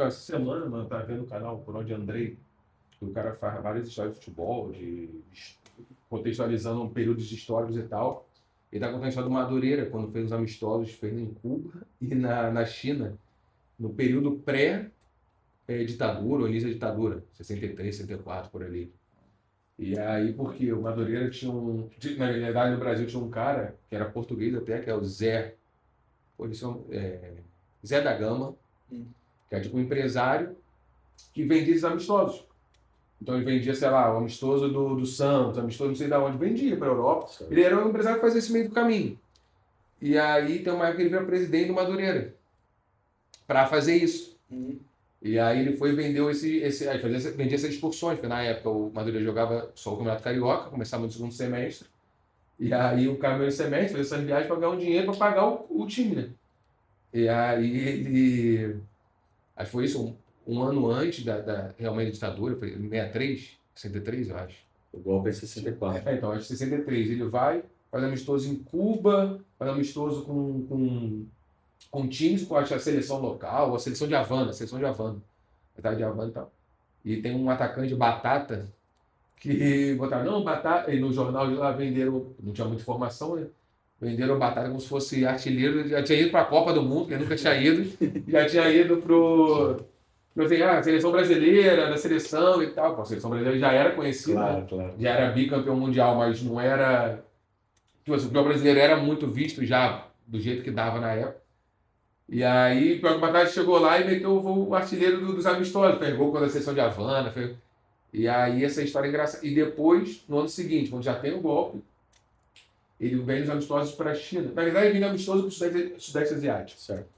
Então, essa semana, mano, eu tava vendo o canal Por Onde Andrei, que o cara faz várias histórias de futebol, contextualizando períodos históricos e tal. Ele tá contando a história do Madureira, quando fez os amistosos, fez em Cuba e na China, no período pré-ditadura, ou início da ditadura, 63, 64, por ali. E aí, porque o Madureira tinha na verdade, no Brasil tinha um cara, que era português até, que é o Zé, Zé da Gama, que é tipo um empresário que vendia esses amistosos. Então ele vendia, sei lá, o amistoso do Santos, amistoso não sei de onde, vendia para a Europa. Certo. Ele era um empresário que fazia esse meio do caminho. E aí tem uma época que ele virou presidente do Madureira para fazer isso. E aí ele foi e vendeu aí vendia essas excursões, porque na época o Madureira jogava só o Campeonato Carioca, começava no segundo semestre. E aí o cara no primeiro semestre fazia essas viagens para ganhar um dinheiro para pagar o time, né? E aí ele. Acho que foi isso, um ano antes realmente da ditadura, foi em 63, 63, eu acho. O golpe é 64. Então, acho que 63. Ele vai, faz amistoso em Cuba, faz amistoso com times, com a seleção local, a seleção de Havana, a cidade de Havana e tal. E tem um atacante Batata, que botaram, não, Batata, e no jornal de lá venderam, não tinha muita informação, né? Venderam o Batata como se fosse artilheiro, já tinha ido para a Copa do Mundo, que ele nunca tinha ido, já tinha ido assim, a seleção brasileira, da seleção e tal. Pô, a seleção brasileira já era conhecida, Claro, claro. já era bicampeão mundial, mas não era. Tipo assim, o futebol brasileiro era muito visto já do jeito que dava na época. E aí, o pior que o Batata chegou lá e meteu o artilheiro dos amistosos, fez gol contra a seleção de Havana. E aí, essa história é engraçada. E depois, no ano seguinte, quando já tem o golpe, ele vem os amistosos para a China. Na verdade, ele vem amistoso para o Sudeste Asiático. Certo.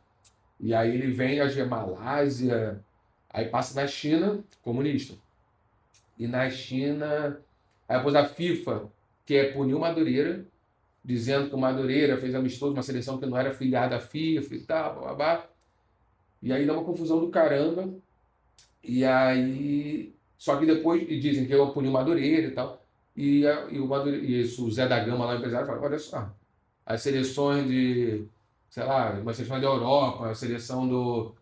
E aí ele vem a Malásia, aí passa na China, comunista. E na China, aí depois a FIFA quer punir o Madureira, dizendo que o Madureira fez amistoso uma seleção que não era filiada à FIFA e tal, babá. E aí dá uma confusão do caramba. E aí. Só que depois e dizem que eu puni o Madureira e tal. E o Madureira, e isso, o Zé da Gama lá, o empresário, fala: olha só, as seleções de, sei lá, uma seleção da Europa, a seleção do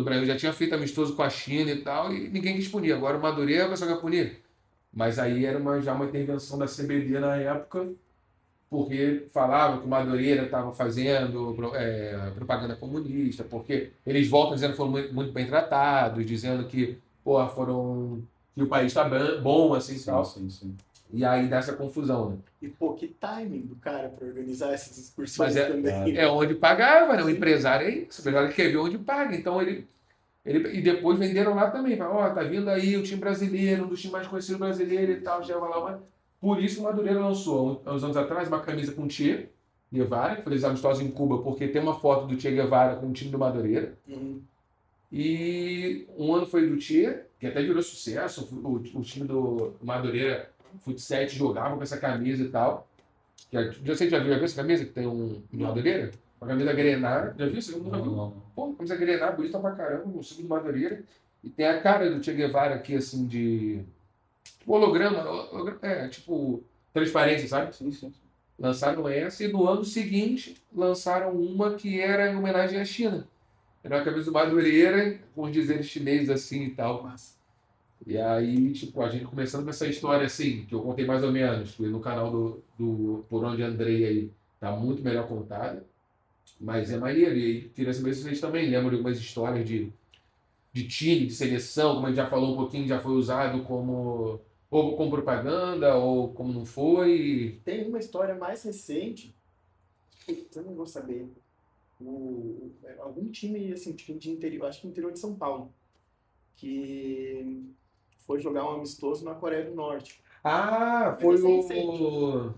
Brasil já tinha feito amistoso com a China e tal, e ninguém quis punir. Agora o Madureira vai só quer punir. Mas aí era já uma intervenção da CBD na época, porque falava que o Madureira estava fazendo propaganda comunista, porque eles voltam dizendo que foram muito bem tratados, dizendo que pô, que o país está bom, assim e tal. Sim. E aí dá essa confusão, né? E pô, que timing do cara para organizar essas excursões Mas também. é onde pagava, né? O empresário é isso, o empresário quer ver onde paga. Então e depois venderam lá também. Falaram, ó, tá vindo aí o time brasileiro, um dos times mais conhecidos brasileiros e tal, já vai lá. Por isso o Madureira lançou, há uns anos atrás, uma camisa com Che Guevara, que foi amistosos em Cuba, porque tem uma foto do Che Guevara com o time do Madureira. E um ano foi do Che, que até virou sucesso, o time do Madureira Futsal jogava com essa camisa e tal. Você já viu essa camisa que tem um Madureira? Uma camisa grená. Já viu? Você nunca viu? Não. Pô, camisa grená, bonita pra caramba, no símbolo do Madureira. E tem a cara do Che Guevara aqui, assim, de holograma, tipo transparência, sabe? Sim. Lançaram essa e no ano seguinte lançaram uma que era em homenagem à China. Era uma camisa do Madureira, com os dizeres chineses assim e tal. Massa. E aí, tipo, a gente começando com essa história assim, que eu contei mais ou menos, que no canal do Por Onde Andrei aí, tá muito melhor contada, mas é maneiro. E aí, queria saber se vocês também lembram de algumas histórias de time, de seleção, como a gente já falou um pouquinho, já foi usado ou como propaganda, ou como não foi. Tem uma história mais recente, eu não vou saber, algum time, assim, time de interior, acho que interior de São Paulo, que foi jogar um amistoso na Coreia do Norte. Ah, foi recente. o...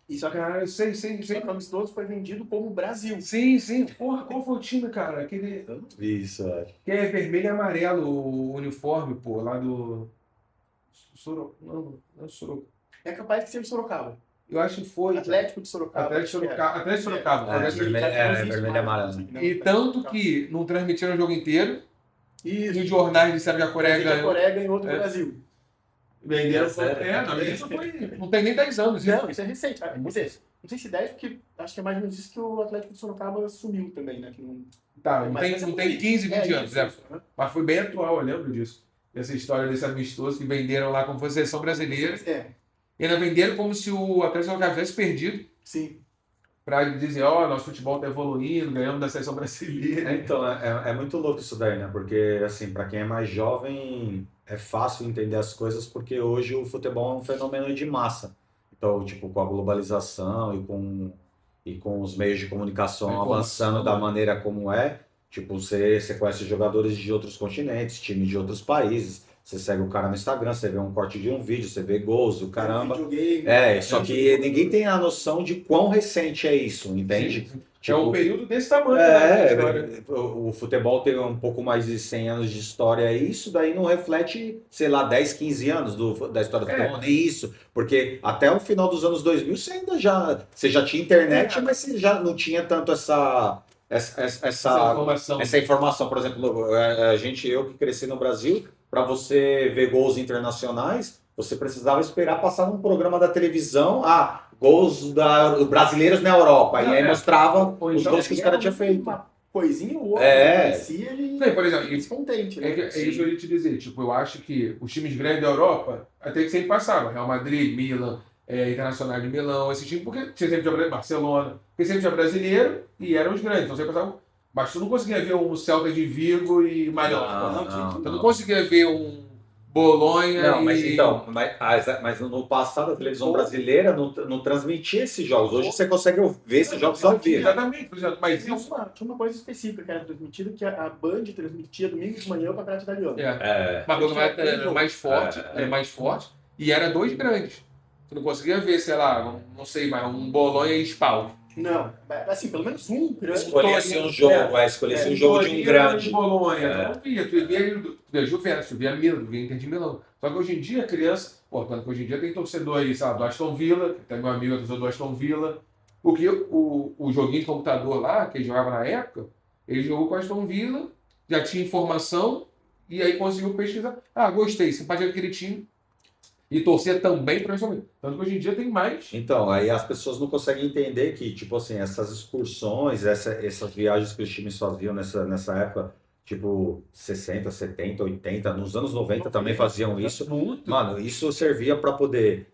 E só que, Cara, eu sei. só que o amistoso foi vendido como Brasil. Sim. Porra, qual foi o time, cara? Aquele... Eu não vi isso, acho. Que é vermelho e amarelo o uniforme, pô, lá do... Não é Sorocaba. É capaz de ser de Sorocaba. Eu acho que foi. Atlético de Sorocaba. Atlético de Sorocaba. Vermelho e amarelo. E tanto que não transmitiram o jogo inteiro. Isso. E os jornais disseram que a Coreia A ganhou. Coreia ganhou do Venderam. Venderam. Não, isso foi. Não tem nem 10 anos. Não, isso é recente. Não sei se 10, porque acho que é mais ou menos isso que o Atlético de Sorocaba sumiu também, né? Que não... Tá, não Mas tem, não por tem aí. 15, 20 anos, isso, né? isso, aham. Mas foi bem atual, eu lembro disso. Essa história desse amistoso que venderam lá como fosse seleção brasileira. E ainda venderam como se o Atlético Sorocaba tivesse perdido. Sim. Pra dizer, ó, nosso futebol tá evoluindo, ganhamos da seleção brasileira. Então, é muito louco isso daí, né? Porque, assim, para quem é mais jovem, é fácil entender as coisas, porque hoje o futebol é um fenômeno de massa. Então, tipo, com a globalização e com os meios de A comunicação informação, avançando da né? maneira como é, tipo, você conhece jogadores de outros continentes, times de outros países, você segue o cara no Instagram, você vê um corte de um vídeo, você vê gols, o caramba. Videogame. Só que ninguém tem a noção de quão recente é isso, entende? Sim. É um Tipo, período desse tamanho, né, da história. o futebol tem um pouco mais de 100 anos de história e isso daí não reflete, sei lá, 10, 15 anos da história do futebol, nem isso. Porque até o final dos anos 2000 você já tinha internet, mas você já não tinha tanto Informação. essa informação. Por exemplo, eu que cresci no Brasil, para você ver gols internacionais, você precisava esperar passar num programa da televisão, gols brasileiros na Europa. E aí mostrava Ou os então, gols que os caras tinham feito. Uma coisinha ou outra, parecia ele Não, por exemplo, descontente, né? é isso que eu ia te dizer. Tipo, eu acho que os times grandes da Europa até que sempre passavam. Real Madrid, Milan, Internacional de Milão, esse time, porque tinha sempre tinha Barcelona, porque sempre tinha brasileiro e eram os grandes. Então sempre passavam. Mas tu não conseguia ver um Celta de Vigo e Mallorca. Tu não conseguia ver um Bolonha Não, mas e. então, mas no passado a televisão brasileira não transmitia esses jogos. Hoje você consegue ver esses jogos ao vivo. Exatamente, por exemplo. Mas Tinha isso. uma coisa específica que era transmitida, que a Band transmitia domingo de manhã o Campeonato Italiano. Mas o campeonato era mais forte, e era dois grandes. Tu não conseguia ver, sei lá, não sei, mas um Bolonha e Spal. Não, assim, pelo menos um grande. Escolhesse um jogo, escolhesse um jogo de um grande. Bolonha, não via, tu via Juventus, tu via Milan, tu via Inter de Milão. Só que hoje em dia, criança, tanto que hoje em dia tem torcedor aí, sei lá, do Aston Villa, que tem meu amigo torcedor do Aston Villa. O joguinho de computador lá, que ele jogava na época, ele jogou com o Aston Villa, já tinha informação, e aí conseguiu pesquisar. Gostei, simpatia daquele time. E torcer também para o Aston Villa. Tanto que hoje em dia tem mais. Então, aí as pessoas não conseguem entender que, tipo assim, essas excursões, essas viagens que os times faziam nessa época, tipo 60, 70, 80, nos anos 90 também faziam isso. Muito. Mano, isso servia para poder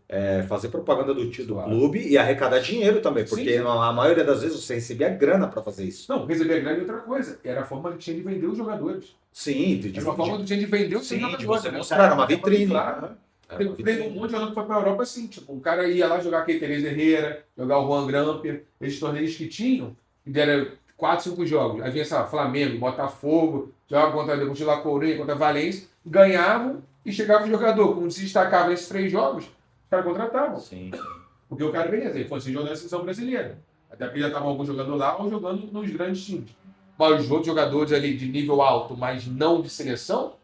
fazer propaganda do clube e arrecadar dinheiro também, porque Sim. a maioria das vezes você recebia grana para fazer isso. Não, recebia grana e outra coisa. Era a forma que tinha de vender os jogadores. Sim, Era uma forma que tinha de vender os jogadores. de você mostrar uma vitrine. Claro. Teve um monte de jogador que foi pra Europa assim, tipo, o cara ia lá jogar aquele Teresa Herrera, jogar o Juan Gramper, esses torneios que tinham, que deram 4, 5 jogos. Aí vinha, sei lá, Flamengo, Botafogo, jogava contra La Coruña, contra Valência, ganhavam e chegava o jogador. Quando se destacava nesses 3 jogos, os caras contratavam. Sim. Porque o cara, beleza, ele fosse jogar na seleção brasileira. Até porque já estava algum jogador lá ou jogando nos grandes times. Mas os outros jogadores ali de nível alto, mas não de seleção,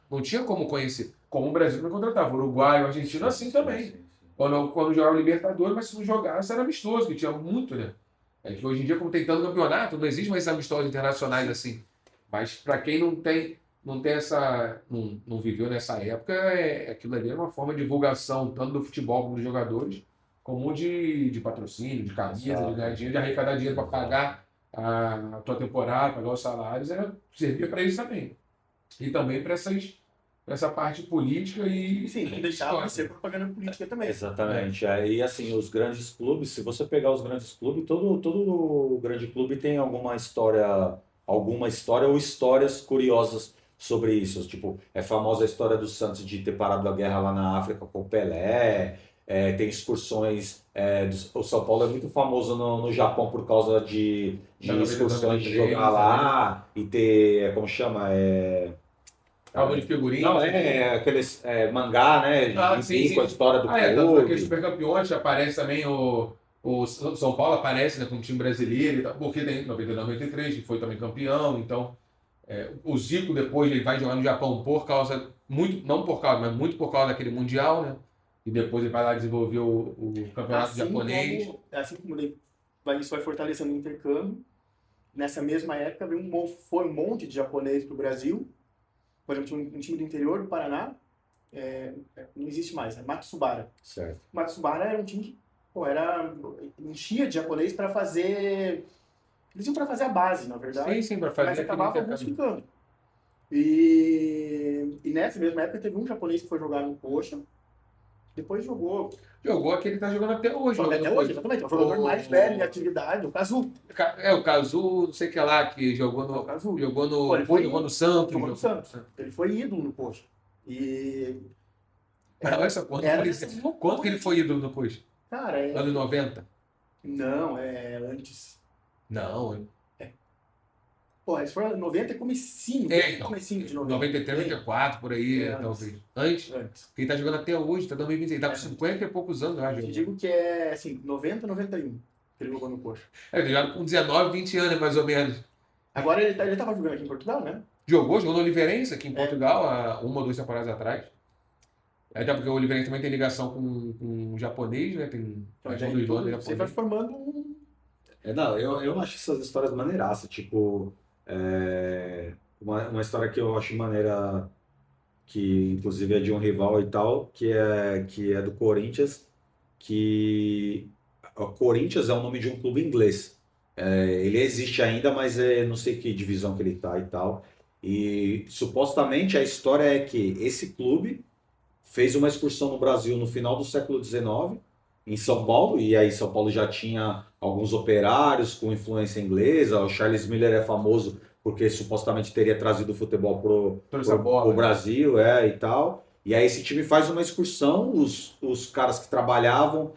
não tinha como conhecer. Como o Brasil não contratava. O Uruguai, o Argentino, assim também. Quando jogava Libertadores, mas se não jogasse, era amistoso, que tinha muito, né? Que hoje em dia, como tem tanto campeonato, não existe mais amistosos internacionais assim. Mas para quem não tem essa. Não viveu nessa época, aquilo ali é uma forma de divulgação, tanto do futebol como dos jogadores, como de patrocínio, de camisa, de ganhar dinheiro, de arrecadar dinheiro para pagar a tua temporada, pagar os salários, servia para isso também. E também para essa parte política e. Sim, não deixava de ser propaganda política também. Exatamente. E assim, os grandes clubes, se você pegar os grandes clubes, todo grande clube tem alguma história ou histórias curiosas sobre isso. Tipo, é famosa a história do Santos de ter parado a guerra lá na África com o Pelé. Tem excursões. O São Paulo é muito famoso no Japão por causa de excursões de jogar lá e ter, como chama? Álbum de figurinhas. Não, aqueles mangá, né? Sim. Com a história do clube. Aqueles clube. super campeões, aparece também o São Paulo, aparece, né, com o time brasileiro e tal, porque tem 92, 93, que foi também campeão. Então, o Zico depois ele vai jogar no Japão por causa, não por causa, mas muito por causa daquele Mundial, né? E depois ele vai lá desenvolver o campeonato japonês. Assim como isso vai fortalecendo o intercâmbio, nessa mesma época foi um monte de japonês para o Brasil. Por exemplo, um time do interior do Paraná, não existe mais, é Matsubara. Certo. Matsubara era um time que Pô, enchia de japonês para fazer. Eles iam para fazer a base, na verdade. Sim, para Mas fazer aquele acabavam alguns intercâmbio. ficando. E nessa mesma época teve um japonês que foi jogar no Coxa, depois jogou. Jogou aquele que tá jogando até hoje. Joga Jogando até no hoje, Coxa. exatamente. É o jogador mais velho em atividade, o Kazu. O Cazu, não sei o que lá, que jogou É o Kazu. jogou Pô, ele no, foi jogou no Santos. jogou no Santos. Ele foi ídolo no Coxa. E Mas olha só, era dessas quanto que ele loucuras. foi ídolo no Coxa? Cara, Anos 90? não, é antes. Não. Pô, isso foi 90 e comecinho, Então. comecinho de 90. 93, 94, por aí, É, talvez. Antes? Antes. Porque ele tá jogando até hoje, tá 2026. Ele tá com É. 50 e poucos anos, eu acho. Eu te digo que é, assim, 90, 91 que ele jogou no Coxa. Ele joga com 19, 20 anos, mais ou menos. Agora ele tava jogando aqui em Portugal, né? Jogou no Oliveirense, aqui em É. Portugal, há 1 ou 2 temporadas atrás. Até porque o Oliveirense também tem ligação com o japonês, né? Tem Então, um dos donos você vai japonês. formando um. Não, eu acho essas histórias maneiraças, tipo, uma história que eu acho maneira, que inclusive é de um rival e tal, que é do Corinthians, que o Corinthians é o nome de um clube inglês. Ele existe ainda, mas não sei que divisão que ele tá e tal. E supostamente a história é que esse clube fez uma excursão no Brasil no final do século XIX, em São Paulo, e aí São Paulo já tinha alguns operários com influência inglesa. O Charles Miller é famoso porque supostamente teria trazido o futebol Trouxe a bola, pro né? Brasil, e tal. E aí esse time faz uma excursão, os caras que trabalhavam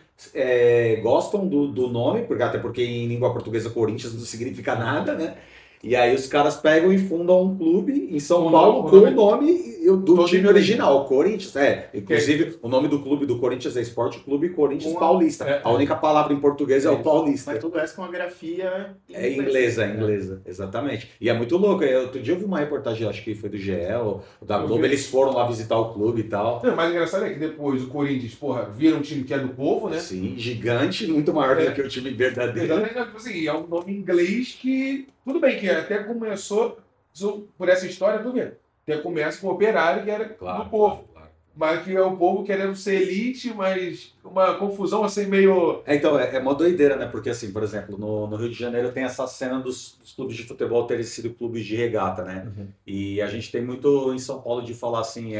gostam do nome, até porque em língua portuguesa Corinthians não significa nada, né? E aí os caras pegam e fundam um clube em São Paulo com o nome do time original, Corinthians. Inclusive o nome do clube do Corinthians é Esporte Clube Corinthians Paulista. A única palavra em português é o Paulista. Mas tudo isso com a grafia inglesa, exatamente. E é muito louco. Outro dia eu vi uma reportagem, acho que foi do GE ou da Globo, eles foram lá visitar o clube e tal. Não, o mais engraçado é que depois o Corinthians, vira um time que é do povo, né? Sim, gigante, muito maior do que o time verdadeiro. Exatamente, assim, é um nome inglês que, tudo bem, que até começou por essa história, tudo bem. Até começa com o Operário, que era do povo. Claro. Mas que é o povo querendo ser elite, mas uma confusão assim meio. Então, é uma doideira, né? Porque, assim, por exemplo, no Rio de Janeiro tem essa cena dos clubes de futebol terem sido clubes de regata, né? Uhum. E a gente tem muito em São Paulo de falar assim,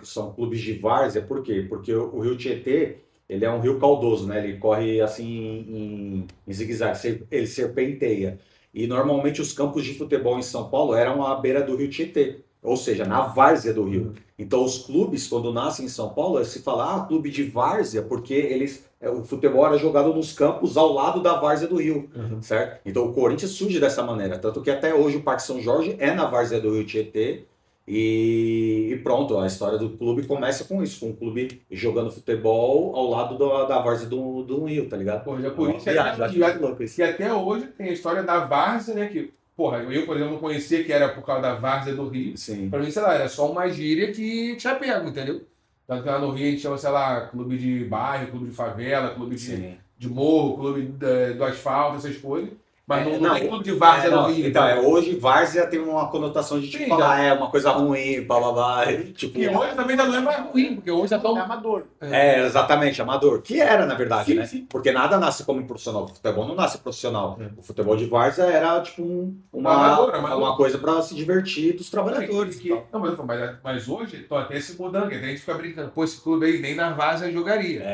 são clubes de várzea. Por quê? Porque o Rio Tietê, ele é um rio caudaloso, né? Ele corre assim em zigue-zague, ele serpenteia. E normalmente os campos de futebol em São Paulo eram à beira do Rio Tietê, ou seja, na várzea do rio. Então os clubes, quando nascem em São Paulo, se fala, clube de várzea, porque o futebol era jogado nos campos ao lado da várzea do rio, certo? Então o Corinthians surge dessa maneira, tanto que até hoje o Parque São Jorge é na várzea do Rio Tietê. E pronto, a história do clube começa com isso, com o clube jogando futebol ao lado da várzea do rio, tá ligado? Já por isso que até hoje tem a história da várzea, né? Que, por exemplo, não conhecia que era por causa da várzea do Rio. Sim. Pra mim, sei lá, era só uma gíria que tinha pego, entendeu? Tanto que lá no Rio a gente chama, sei lá, clube de bairro, clube de favela, clube de morro, clube do asfalto, essas coisas. Mas não tem clube de várzea no Rio. Então, hoje várzea tem uma conotação de falar, uma coisa ruim, blá. Tipo, que hoje também já não é mais ruim, porque hoje já tão amador. Exatamente, amador. Que era, na verdade, né? Sim. Porque nada nasce como profissional. O futebol não nasce profissional. O futebol de várzea era tipo uma coisa para se divertir dos trabalhadores. Não, mas hoje estão até se mudando, a gente fica brincando, pô, esse clube aí nem na várzea jogaria.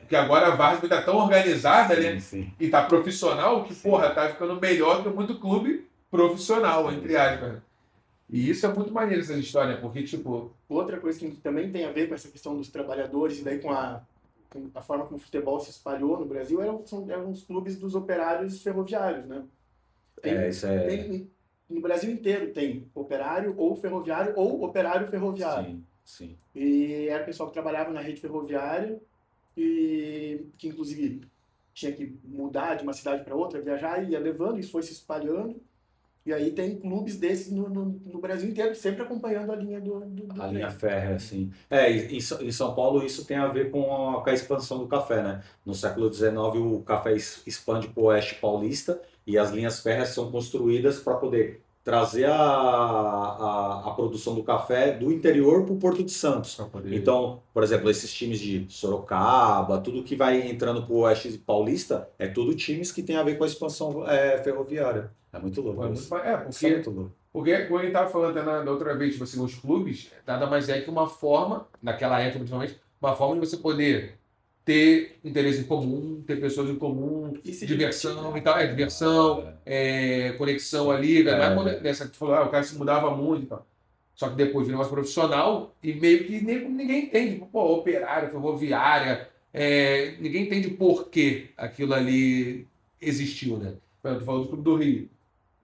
Porque agora a várzea está tão organizada, né? Sim. E tá profissional que, tá ficando melhor que muito clube profissional, entre aspas. E isso é muito maneiro, essa história, porque, tipo... Outra coisa que também tem a ver com essa questão dos trabalhadores e daí com a forma como o futebol se espalhou no Brasil eram os clubes dos operários ferroviários, né? No Brasil inteiro tem operário ou ferroviário ou operário ferroviário. Sim. E era o pessoal que trabalhava na rede ferroviária e que, inclusive, tinha que mudar de uma cidade para outra, viajar, e ia levando, isso foi se espalhando. E aí tem clubes desses no Brasil inteiro, sempre acompanhando a linha do a linha férrea, assim. Em São Paulo isso tem a ver com a expansão do café, né? No século XIX o café expande para o oeste paulista e as linhas férreas são construídas para poder trazer a produção do café do interior para o Porto de Santos. Pra poder- Então, por exemplo, esses times de Sorocaba, tudo que vai entrando para o Oeste Paulista, é tudo times que tem a ver com a expansão ferroviária. É muito louco Pô, é isso. muito, é, Isso é porque, muito louco. porque quando a gente estava falando até da outra vez, tipo assim, os clubes, nada mais é que uma forma, naquela época principalmente, uma forma de você poder ter interesse em comum, ter pessoas em comum, E se diversão divertir, né? e tal, diversão, conexão ali, não é quando, É. nessa que tu falou, o cara se mudava muito e tal. Só que depois virou mais profissional e meio que ninguém entende, tipo, pô, operária, ferroviária, ninguém entende por que aquilo ali existiu, né? Eu tô falando do Clube do Rio.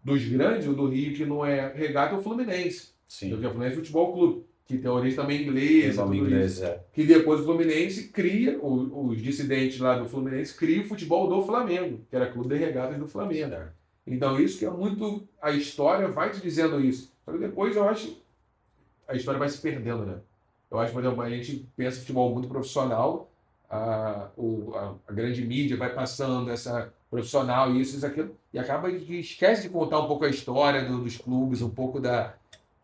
Dos grandes, o do Rio que não é regata é o Fluminense. Sim. O Fluminense Futebol Clube, que tem origem também Tem inglesa, nome tudo inglês, isso. é. Que depois o Fluminense cria, os dissidentes lá do Fluminense criam o futebol do Flamengo, que era Clube de Regatas do Flamengo. Certo. Então isso que é muito, a história vai te dizendo isso. Só que depois eu acho, a história vai se perdendo, né? Eu acho, por exemplo, a gente pensa futebol muito profissional, a grande mídia vai passando essa profissional, isso, aquilo, e acaba que esquece de contar um pouco a história dos clubes, um pouco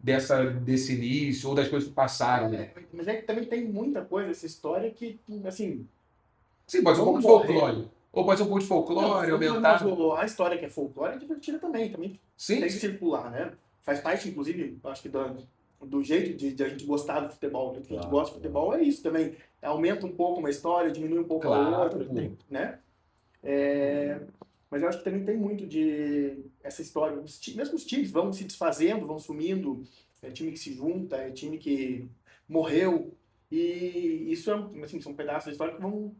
desse início, ou das coisas que passaram, né? Mas é que também tem muita coisa, essa história que, assim, Sim, pode ser um pouco de vamos morrer. folclore. Ou pode ser um pouco de folclore, aumentar. A história que é folclore é divertida também Sim, tem que sim. circular, né? Faz parte, inclusive, acho que do jeito de a gente gostar do futebol, né? Que a gente gosta de futebol é isso também. Aumenta um pouco uma história, diminui um pouco a Claro, outra, pô. né? Mas eu acho que também tem muito de essa história. Mesmo os times vão se desfazendo, vão sumindo. É time que se junta, é time que morreu. E isso assim, são pedaços da história que vão.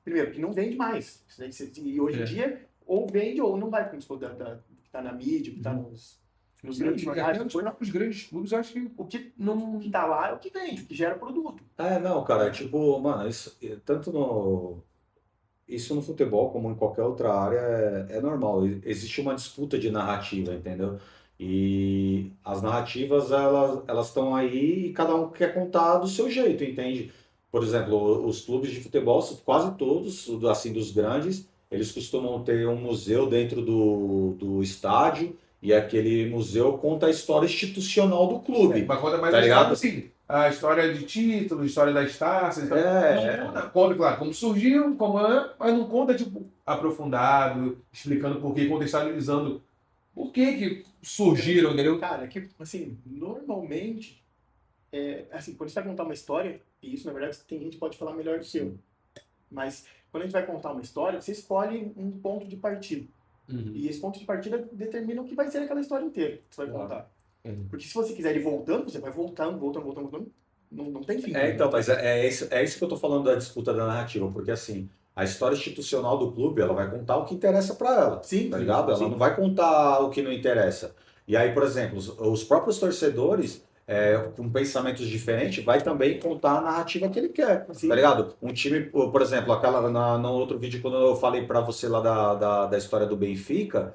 Primeiro, que não vende mais. E hoje em É. dia, ou vende ou não vai, como se for que está na mídia, que está nos grandes E jornais. até nos próprios grandes clubes, eu acho que O que não. está lá é o que vende, o que gera produto. Não, cara, tipo, mano, isso, tanto isso no futebol como em qualquer outra área é normal. Existe uma disputa de narrativa, entendeu? E as narrativas, elas estão aí e cada um quer contar do seu jeito, entende? Por exemplo, os clubes de futebol, quase todos, assim, dos grandes, eles costumam ter um museu dentro do estádio e aquele museu conta a história institucional do clube, Mas conta mais tá a história, ligado? assim, a história de títulos, a história das taças. Então, É, não conta, claro, como surgiu, como é, mas não conta, tipo, aprofundado, explicando por quê, contextualizando por que surgiram, entendeu? Cara, que, assim, normalmente, assim, quando você vai contar uma história, e isso, na verdade, tem gente que pode falar melhor do que eu, mas quando a gente vai contar uma história, você escolhe um ponto de partida. Uhum. E esse ponto de partida determina o que vai ser aquela história inteira que você vai Claro. contar. Uhum. Porque se você quiser ir voltando, você vai voltando. Não tem fim. então, mas é isso que eu tô falando da disputa da narrativa, porque assim, a história institucional do clube, ela vai contar o que interessa para ela, Sim, tá sim, ligado? Ela sim. não vai contar o que não interessa. E aí, por exemplo, os próprios torcedores, com pensamentos diferentes, vai também contar a narrativa que ele quer, Sim. tá ligado? Um time, por exemplo, no outro vídeo, quando eu falei para você lá da história do Benfica,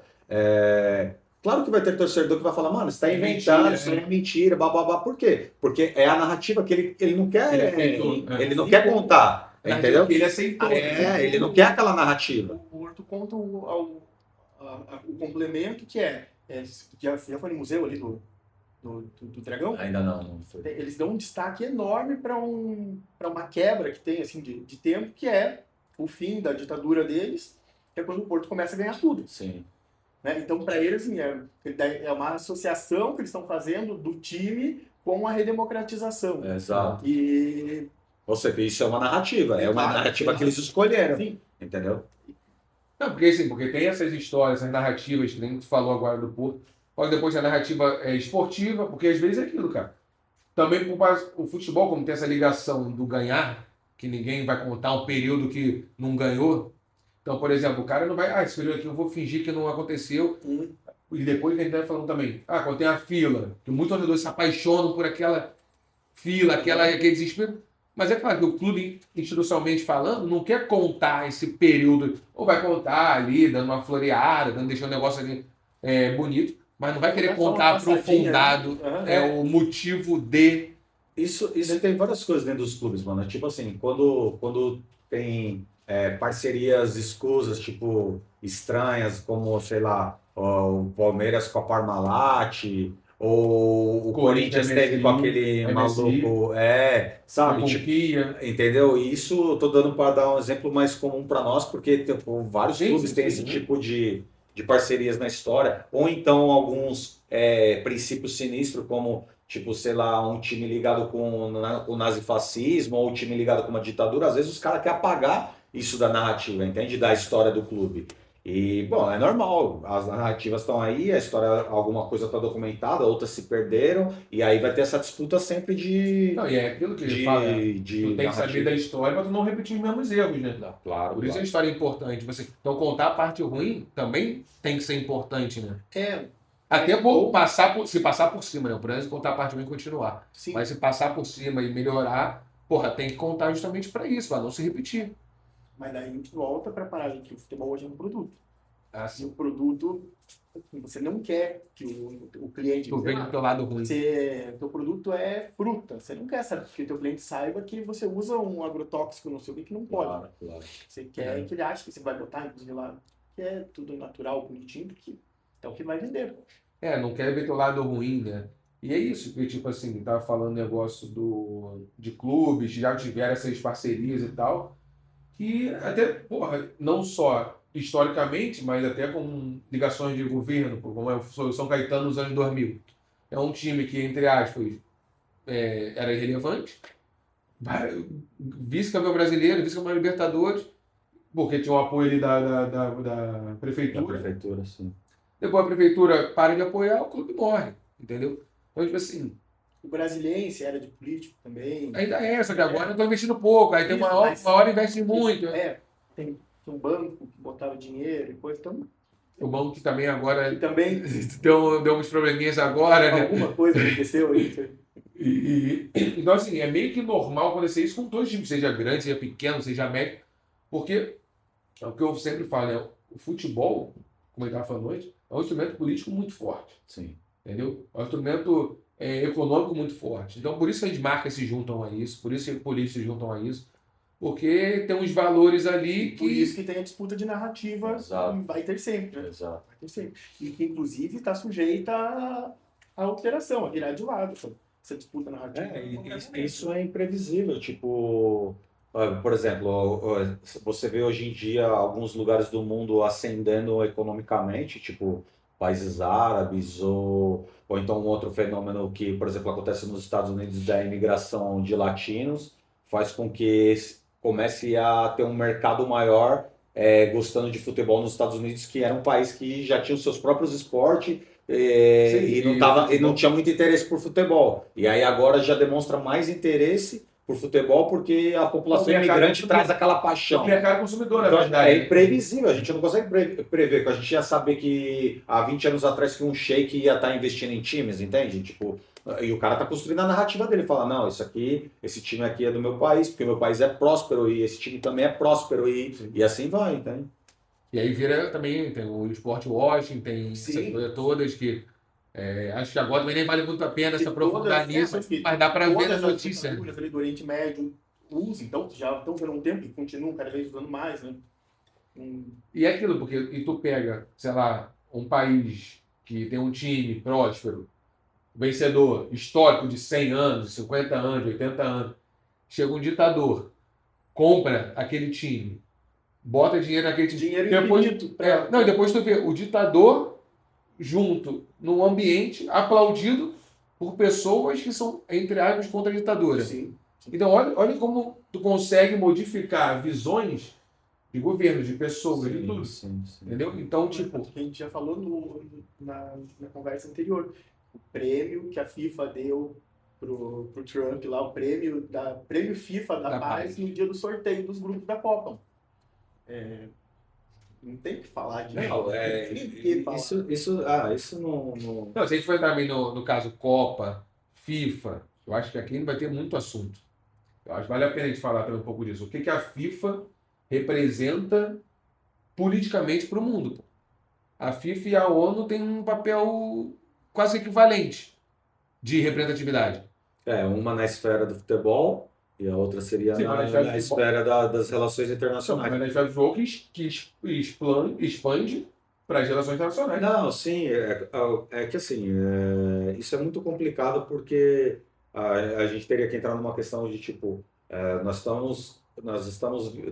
claro que vai ter torcedor que vai falar, mano, você tá inventando, Mentira, isso aí é mentira, bababá. Por quê? Porque é a narrativa que ele não quer, Ele aceitou, ele não Sim, quer contar, Na entendeu? que ele aceitou. Ele não quer aquela narrativa. O Horto conta o complemento que já foi no museu ali do Dragão? Ainda não foi. Eles dão um destaque enorme para uma quebra que tem assim de tempo, que é o fim da ditadura deles, que é quando o Porto começa a ganhar tudo. Sim. Né? Então, para eles, assim, é uma associação que eles estão fazendo do time com a redemocratização. Exato. E Ou seja, isso é uma narrativa, é uma Claro, narrativa sim. que eles escolheram, Sim. entendeu? Não, porque assim, porque tem essas histórias, essas narrativas, que nem tu falou agora do Porto. Pode depois ter a narrativa esportiva, porque às vezes é aquilo, cara. Também o futebol, como tem essa ligação do ganhar, que ninguém vai contar um período que não ganhou. Então, por exemplo, o cara não vai, esse período aqui eu vou fingir que não aconteceu. E depois a gente vai falando também, quando tem a fila, que muitos torcedores se apaixonam por aquela fila, aquele desespero. Mas é claro que o clube, institucionalmente falando, não quer contar esse período. Ou vai contar ali, dando uma floreada, deixando o negócio ali bonito, mas não vai querer Só uma contar passadinha, aprofundado né? o motivo de. Isso tem várias coisas dentro dos clubes, mano. Tipo assim, quando tem parcerias escusas, tipo, estranhas, como, sei lá, o Palmeiras com a Parmalat, ou o Corinthians teve com aquele MSI, maluco, sabe? Tipo, Turquia. entendeu? E isso eu tô dando para dar um exemplo mais comum para nós, porque tipo, vários clubes têm esse tipo de parcerias na história, ou então alguns princípios sinistros, como, tipo, sei lá, um time ligado com o nazifascismo, ou um time ligado com uma ditadura. Às vezes os caras querem apagar isso da narrativa, entende? Da história do clube. E, bom, é normal, as narrativas estão aí, a história, alguma coisa está documentada, outras se perderam, e aí vai ter essa disputa sempre de. Não, e é aquilo que ele fala, tu tem que saber da história para tu não repetir os mesmos erros, né? Não, claro, Por isso a história é importante. Então contar a parte ruim também tem que ser importante, né? Até se passar por cima, né? O problema é contar a parte ruim e continuar. Sim. Mas se passar por cima e melhorar, porra, tem que contar justamente para isso, para não se repetir. Mas daí a gente volta para parar que o futebol hoje é um produto. E Assim, o produto, você não quer que o cliente... tu vem do teu lado ruim. Teu produto é fruta. Você não quer que o teu cliente saiba que você usa um agrotóxico, não sei o que não pode. Claro. Você quer que ele ache que você vai botar, inclusive, lá, que é tudo natural, bonitinho, porque é o que vai vender. Não quer ver teu lado ruim, né? E é isso, que tipo assim, tava falando negócio de clubes, já tiveram essas parcerias e tal, que até, porra, não só historicamente, mas até com ligações de governo, como é o São Caetano nos anos 2000. É um time que, entre aspas, era irrelevante, vice-campeão brasileiro, vice-campeão Libertadores, porque tinha o apoio ali da prefeitura. Da prefeitura, sim. Depois a prefeitura para de apoiar, o clube morre, entendeu? Então, tipo assim... O Brasiliense era de político também. Ainda só que agora eu estou investindo pouco, aí tem uma hora investe muito. Tem um banco que botava dinheiro, depois então... O banco que também agora... Que também... deu uns probleminhas agora, né? Alguma coisa aconteceu aí. Então, assim, é meio que normal acontecer isso com todos os times, seja grande, seja pequeno, seja médio, porque é o que eu sempre falo, né? O futebol, como eu estava falando antes, é um instrumento político muito forte. Sim. Entendeu? É um instrumento econômico muito forte. Então, por isso que as marcas se juntam a isso, por isso que os políticos se juntam a isso, porque tem uns valores ali que... Por isso que tem a disputa de narrativa. Exato. Vai ter sempre. Exato. Vai ter sempre. E que, inclusive, está sujeita à alteração, a virar de lado. Essa disputa narrativa. Isso é imprevisível. Tipo, por exemplo, você vê hoje em dia alguns lugares do mundo ascendendo economicamente, tipo países árabes, ou então um outro fenômeno que, por exemplo, acontece nos Estados Unidos da imigração de latinos, faz com que comece a ter um mercado maior gostando de futebol nos Estados Unidos, que era um país que já tinha os seus próprios esportes e não tinha muito interesse por futebol. E aí agora já demonstra mais interesse por futebol porque a população imigrante traz aquela paixão. O mercado consumidor, na então, verdade. É imprevisível, a gente não consegue prever, a gente ia saber que há 20 anos atrás que um sheik ia estar investindo em times, entende? Tipo, e o cara tá construindo a narrativa dele, fala, não, esse time aqui é do meu país, porque o meu país é próspero e esse time também é próspero e assim vai, entende? E aí vira também, tem o Sport Washing, tem essas coisas todas que acho que agora também nem vale muito a pena se aprofundar nisso, mas dá para ver na notícia. As ali do Oriente Médio usam, então já estão por um tempo e continuam cada vez usando mais, né? E é aquilo, porque tu pega, sei lá, um país que tem um time próspero, vencedor, histórico de 100 anos, 50 anos, 80 anos, chega um ditador, compra aquele time, bota dinheiro naquele time. Dinheiro depois, infinito. Não, e depois tu vê o ditador junto num ambiente aplaudido por pessoas que são, entre aspas, contra a ditadura. Sim. Então, olha como tu consegue modificar visões de governo, de pessoas, de tudo. Sim. Entendeu? Então, tipo... A gente já falou na conversa anterior. O prêmio que a FIFA deu pro Trump lá, o prêmio FIFA da Paz no dia do sorteio dos grupos da Copa. Não tem o que falar de isso não... Não, se a gente for entrar também no caso Copa, FIFA, eu acho que aqui ainda vai ter muito assunto. Eu acho que vale a pena a gente falar também um pouco disso. O que a FIFA representa politicamente para o mundo. A FIFA e a ONU têm um papel quase equivalente de representatividade. Uma na esfera do futebol e a outra seria na esfera das relações internacionais. Mas na esfera do futebol que expande para as relações internacionais. Não, sim, é que assim, isso é muito complicado porque a gente teria que entrar numa questão de tipo,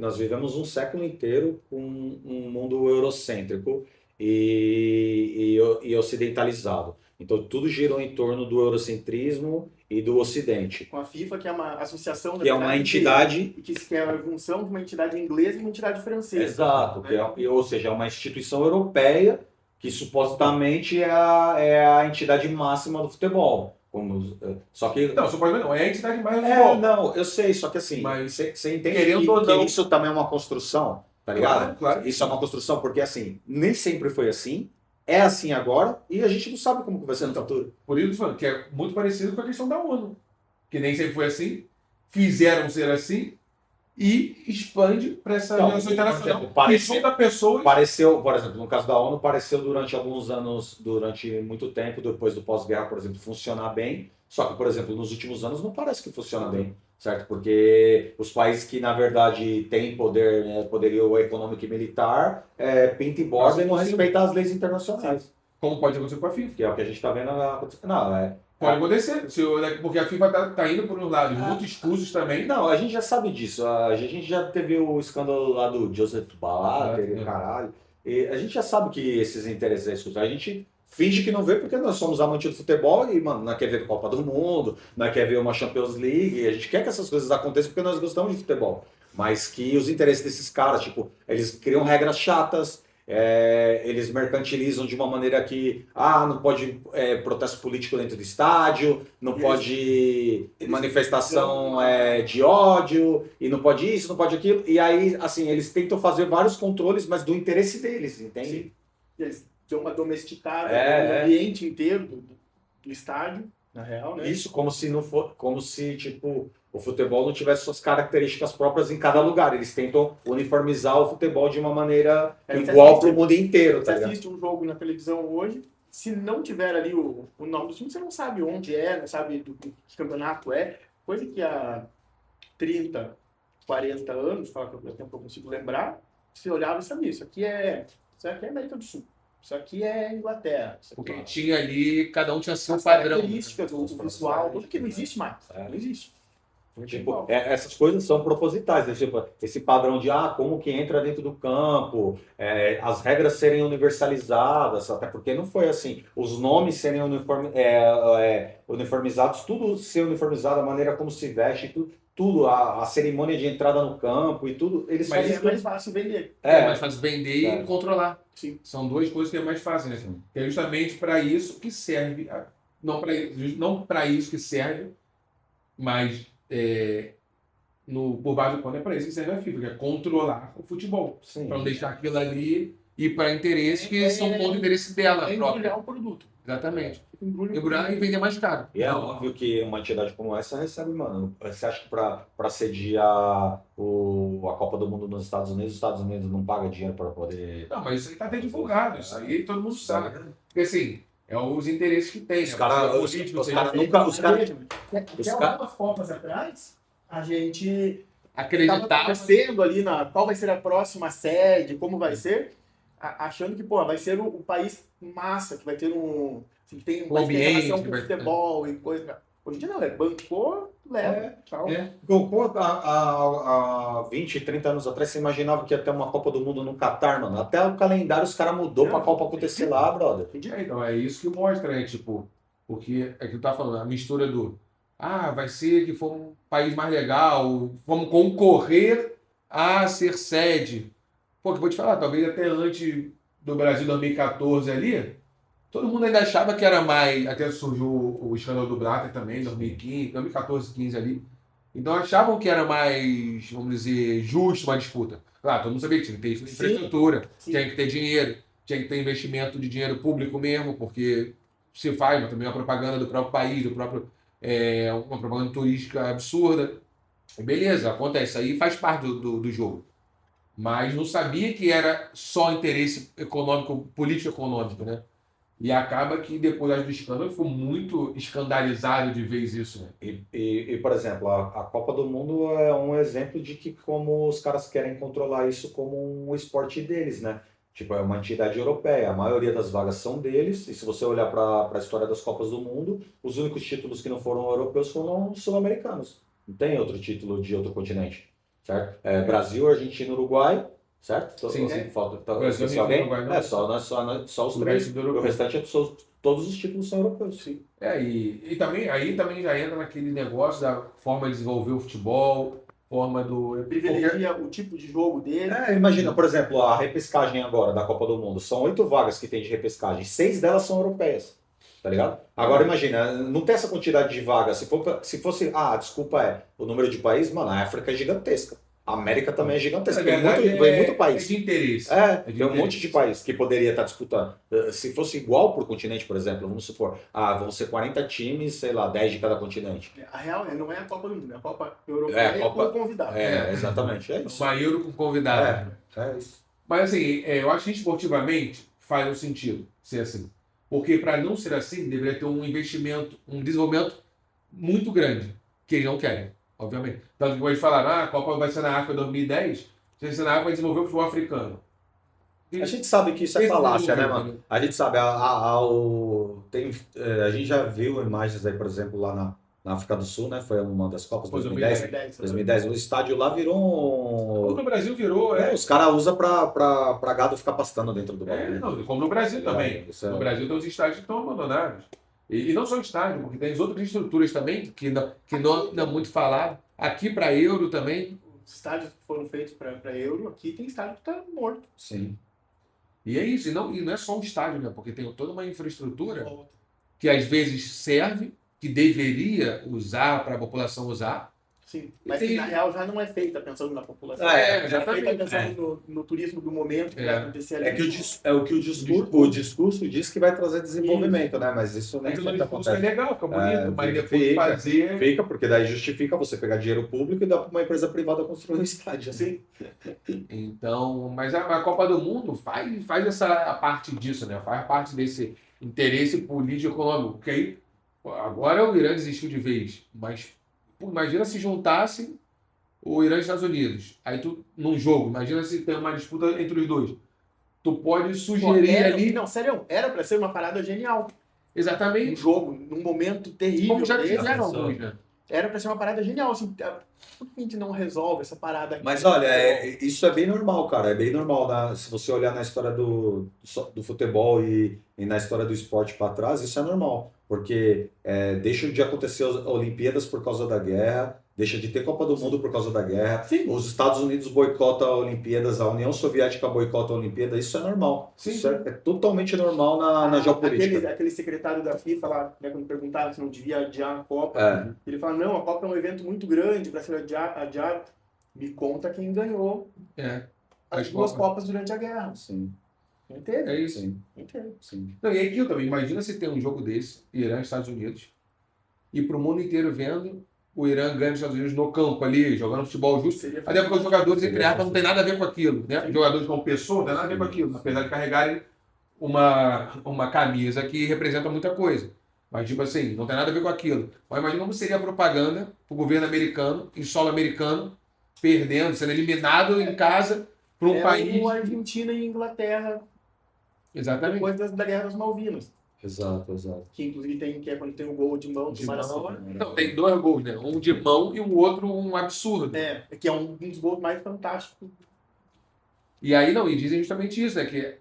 nós vivemos um século inteiro com um mundo eurocêntrico e ocidentalizado. Então tudo girou em torno do eurocentrismo e do Ocidente, Com a FIFA, que é uma associação, na que é uma verdade, entidade. que é a junção de uma entidade inglesa e uma entidade francesa. Exato, Né? ou seja, é uma instituição europeia que supostamente é a entidade máxima do futebol. Só que. Não, supostamente não, é a entidade mais do futebol. Não, eu sei, só que assim, Mas, você entende querendo ou não- que isso também é uma construção, tá ligado? Claro, claro. Isso é uma construção, porque assim, nem sempre foi assim, é assim agora, e a gente não sabe como que vai ser no futuro. Por isso que eu tô falando, que é muito parecido com a questão da ONU, que nem sempre foi assim, fizeram ser assim e expande para essa Não, relação internacional. por exemplo, E junta pessoas. Pareceu, por exemplo, no caso da ONU, pareceu durante alguns anos, durante muito tempo, depois do pós-guerra, por exemplo, funcionar bem. Só que, por exemplo, nos últimos anos não parece que funciona bem, certo? Porque os países que, na verdade, têm poder, né, poderio econômico e militar, pinta e borda e não respeitam as leis internacionais. Como pode acontecer com a FIFA. Que é o que a gente está vendo acontecer. Não, Pode acontecer, porque a FIFA tá indo por um lado, muito escusos também. Não, a gente já sabe disso. A gente já teve o escândalo lá do Joseph Blatter, caralho. E a gente já sabe que esses interesses é escusos. A gente finge que não vê porque nós somos amantes do futebol e, mano, nós quer ver a Copa do Mundo, nós quer ver uma Champions League. E a gente quer que essas coisas aconteçam porque nós gostamos de futebol. Mas que os interesses desses caras, tipo, eles criam regras chatas. Eles mercantilizam de uma maneira que não pode protesto político dentro do estádio, não pode manifestação de ódio, e não pode isso, não pode aquilo. E aí, assim, eles tentam fazer vários controles, mas do interesse deles, entende? Sim. Eles dão uma domesticada É, no ambiente inteiro do estádio, na real, né? Isso, como se não for, como se tipo o futebol não tivesse suas características próprias em cada lugar. Eles tentam uniformizar o futebol de uma maneira igual para o mundo inteiro, tá Você ligado? assiste um jogo na televisão hoje, se não tiver ali o nome do time, você não sabe onde não sabe do que campeonato é. Coisa que há 30, 40 anos, fala que eu tempo eu consigo lembrar, você olhava e sabia, isso aqui é América do Sul, isso aqui é Inglaterra. Isso aqui Porque é... tinha ali, cada um tinha seu As padrão. características, o visual, tudo que não existe mais. Não existe. Tipo, essas coisas são propositais, né? Tipo, esse padrão de como que entra dentro do campo, as regras serem universalizadas, até porque não foi assim. Os nomes serem uniformizados, tudo ser uniformizado, a maneira como se veste, tudo a cerimônia de entrada no campo e tudo, eles Mas fazem é mais fácil vender. É mais fácil vender e É. controlar. Sim. São duas coisas que é mais fácil, né? É justamente para isso que serve, não para isso que serve, mas por baixo do pano é para isso que serve a FIFA, que é controlar o futebol. Sim. Para não deixar aquilo ali ir para interesses que são contra o interesse dela própria. Embrulhar o produto. Exatamente. Embrulha Embrulhar e vender mais caro. E é óbvio que uma entidade como essa recebe, mano. Você acha que para sediar a Copa do Mundo nos Estados Unidos não paga dinheiro para poder. Não, mas isso aí tá até divulgado. Isso aí todo mundo sabe. Porque assim, é os interesses que tem. Os caras Até algumas Copas atrás, a gente estava acreditava. torcendo ali qual vai ser a próxima sede, como vai ser, achando que, pô, vai ser o país massa, que vai ter que tem O ambiente, relação com vai- futebol e coisa. Hoje em dia não, bancou, leva. Tchau. Há 20, 30 anos atrás, você imaginava que ia ter uma Copa do Mundo no Catar, mano. Até o calendário os caras mudou pra Copa acontecer lá, brother. Então, é isso que mostra, né? Tipo, porque é que tu tá falando, a mistura vai ser que for um país mais legal, vamos concorrer a ser sede. Pô, que eu vou te falar, talvez até antes do Brasil 2014 ali, todo mundo ainda achava que era mais. Até surgiu o escândalo do Blatter também, 2015, 2014, 15 ali. Então achavam que era mais, vamos dizer, justo uma disputa. Claro, todo mundo sabia que tinha que ter infraestrutura, Sim. tinha que ter dinheiro, tinha que ter investimento de dinheiro público mesmo, porque se faz, mas também uma propaganda do próprio país, uma propaganda turística absurda. E beleza, acontece, aí faz parte do jogo. Mas não sabia que era só interesse econômico, político-econômico, né? E acaba que depois do escândalo ficou muito escandalizado de ver isso, né? Por exemplo, a Copa do Mundo é um exemplo de que como os caras querem controlar isso como um esporte deles, né? Tipo, é uma entidade europeia, a maioria das vagas são deles, e se você olhar para a história das Copas do Mundo, os únicos títulos que não foram europeus foram sul-americanos. Não tem outro título de outro continente, certo? Brasil, Argentina, Uruguai, certo? Sim, sim. Falta, Brasil, esqueci Argentina, alguém? Uruguai, não. Só os O três. resto do O europeu. restante, todos os títulos são europeus. Sim. E também, aí também já entra naquele negócio da forma de desenvolver o futebol, forma do. Privilegia o tipo de jogo dele. Imagina, por exemplo, a repescagem agora da Copa do Mundo. São 8 vagas que tem de repescagem, 6 delas são europeias. Tá ligado? Agora imagina, não tem essa quantidade de vagas. Se fosse, desculpa, o número de países, mano, a África é gigantesca. A América também é gigantesca. Na verdade, Tem muito país. É de interesse. Tem um monte de país que poderia estar disputando. Se fosse igual por continente, por exemplo, vamos supor, vão ser 40 times, sei lá, 10 de cada continente. A real não é a Copa do Mundo, é a Copa Europeia com convidado. Exatamente, é isso. Uma Euro com convidado. É isso. Mas assim, eu acho que esportivamente faz um sentido ser assim. Porque para não ser assim, deveria ter um investimento, um desenvolvimento muito grande, que eles não querem, obviamente. Tanto que pode falar, a Copa vai ser na África 2010, vai ser na África, vai desenvolver o futebol africano. A gente sabe que isso é falácia, né, mano? A gente sabe, a gente já viu imagens aí, por exemplo, lá na África do Sul, né? Foi uma das Copas 2010. O estádio lá virou Como no Brasil virou, os caras usam pra gado ficar pastando dentro do bagulho. Não, como no Brasil também. No Brasil tem os estádios que estão abandonados. E não só estádio, porque tem as outras estruturas também, que não é muito falado. Aqui para Euro também. Os estádios que foram feitos para Euro, aqui tem estádio que está morto. Sim. E é isso, e não é só um estádio, né? Porque tem toda uma infraestrutura que às vezes serve, que deveria usar para a população usar. Sim, mas que na real já não é feita pensando na população. Já é feita pensando no turismo do momento que vai acontecer ali. O que o discurso diz que vai trazer desenvolvimento, né? Mas isso nem sempre acontece. É legal, fica bonito, mas depois fazer... Fica, porque daí justifica você pegar dinheiro público e dar para uma empresa privada construir um estádio. Sim. Então, mas a Copa do Mundo faz essa parte disso, né? Faz parte desse interesse político econômico. Porque aí, agora o Irã desistiu de vez, mas imagina se juntasse o Irã e os Estados Unidos. Aí num jogo, imagina se tem uma disputa entre os dois. Tu pode sugerir ali... Não, sério, era para ser uma parada genial. Exatamente. Um jogo, num momento terrível. Como já fizeram alguns, né? Era para ser uma parada genial, assim, por que a gente não resolve essa parada aqui? Mas olha, isso é bem normal, cara, é bem normal, se você olhar na história do futebol e na história do esporte para trás, isso é normal, porque deixa de acontecer as Olimpíadas por causa da guerra, deixa de ter Copa do Mundo por causa da guerra, Sim. Os Estados Unidos boicotam a Olimpíadas, a União Soviética boicota a Olimpíada, isso é normal, Sim. Isso é totalmente normal na geopolítica. Aquele secretário da FIFA lá, né, quando perguntaram se não devia adiar a Copa, ele fala, não, a Copa é um evento muito grande para ser adiado. Me conta quem ganhou as duas Copas durante a guerra. Sim. Não teve. É isso. Sim. Não, e aquilo também, imagina se tem um jogo desse, Irã e Estados Unidos, e para o mundo inteiro vendo o Irã ganha os Estados Unidos no campo ali, jogando futebol justo. Até porque os jogadores, entre aspas, não tem nada a ver com aquilo, né? Os jogadores como pessoa não tem nada a ver com aquilo, apesar de carregarem uma camisa que representa muita coisa. Mas, tipo assim, não tem nada a ver com aquilo. Mas imagina como seria a propaganda para o governo americano, em solo americano, perdendo, sendo eliminado em casa por um país... Como Argentina e Inglaterra. Exatamente. Depois da Guerra das Malvinas. Exato. Que inclusive é quando tem o gol de mão de Maradona. Não, tem 2 gols, né? Um de mão e o outro um absurdo. Que é um dos gols mais fantásticos. E aí e dizem justamente isso, né? Que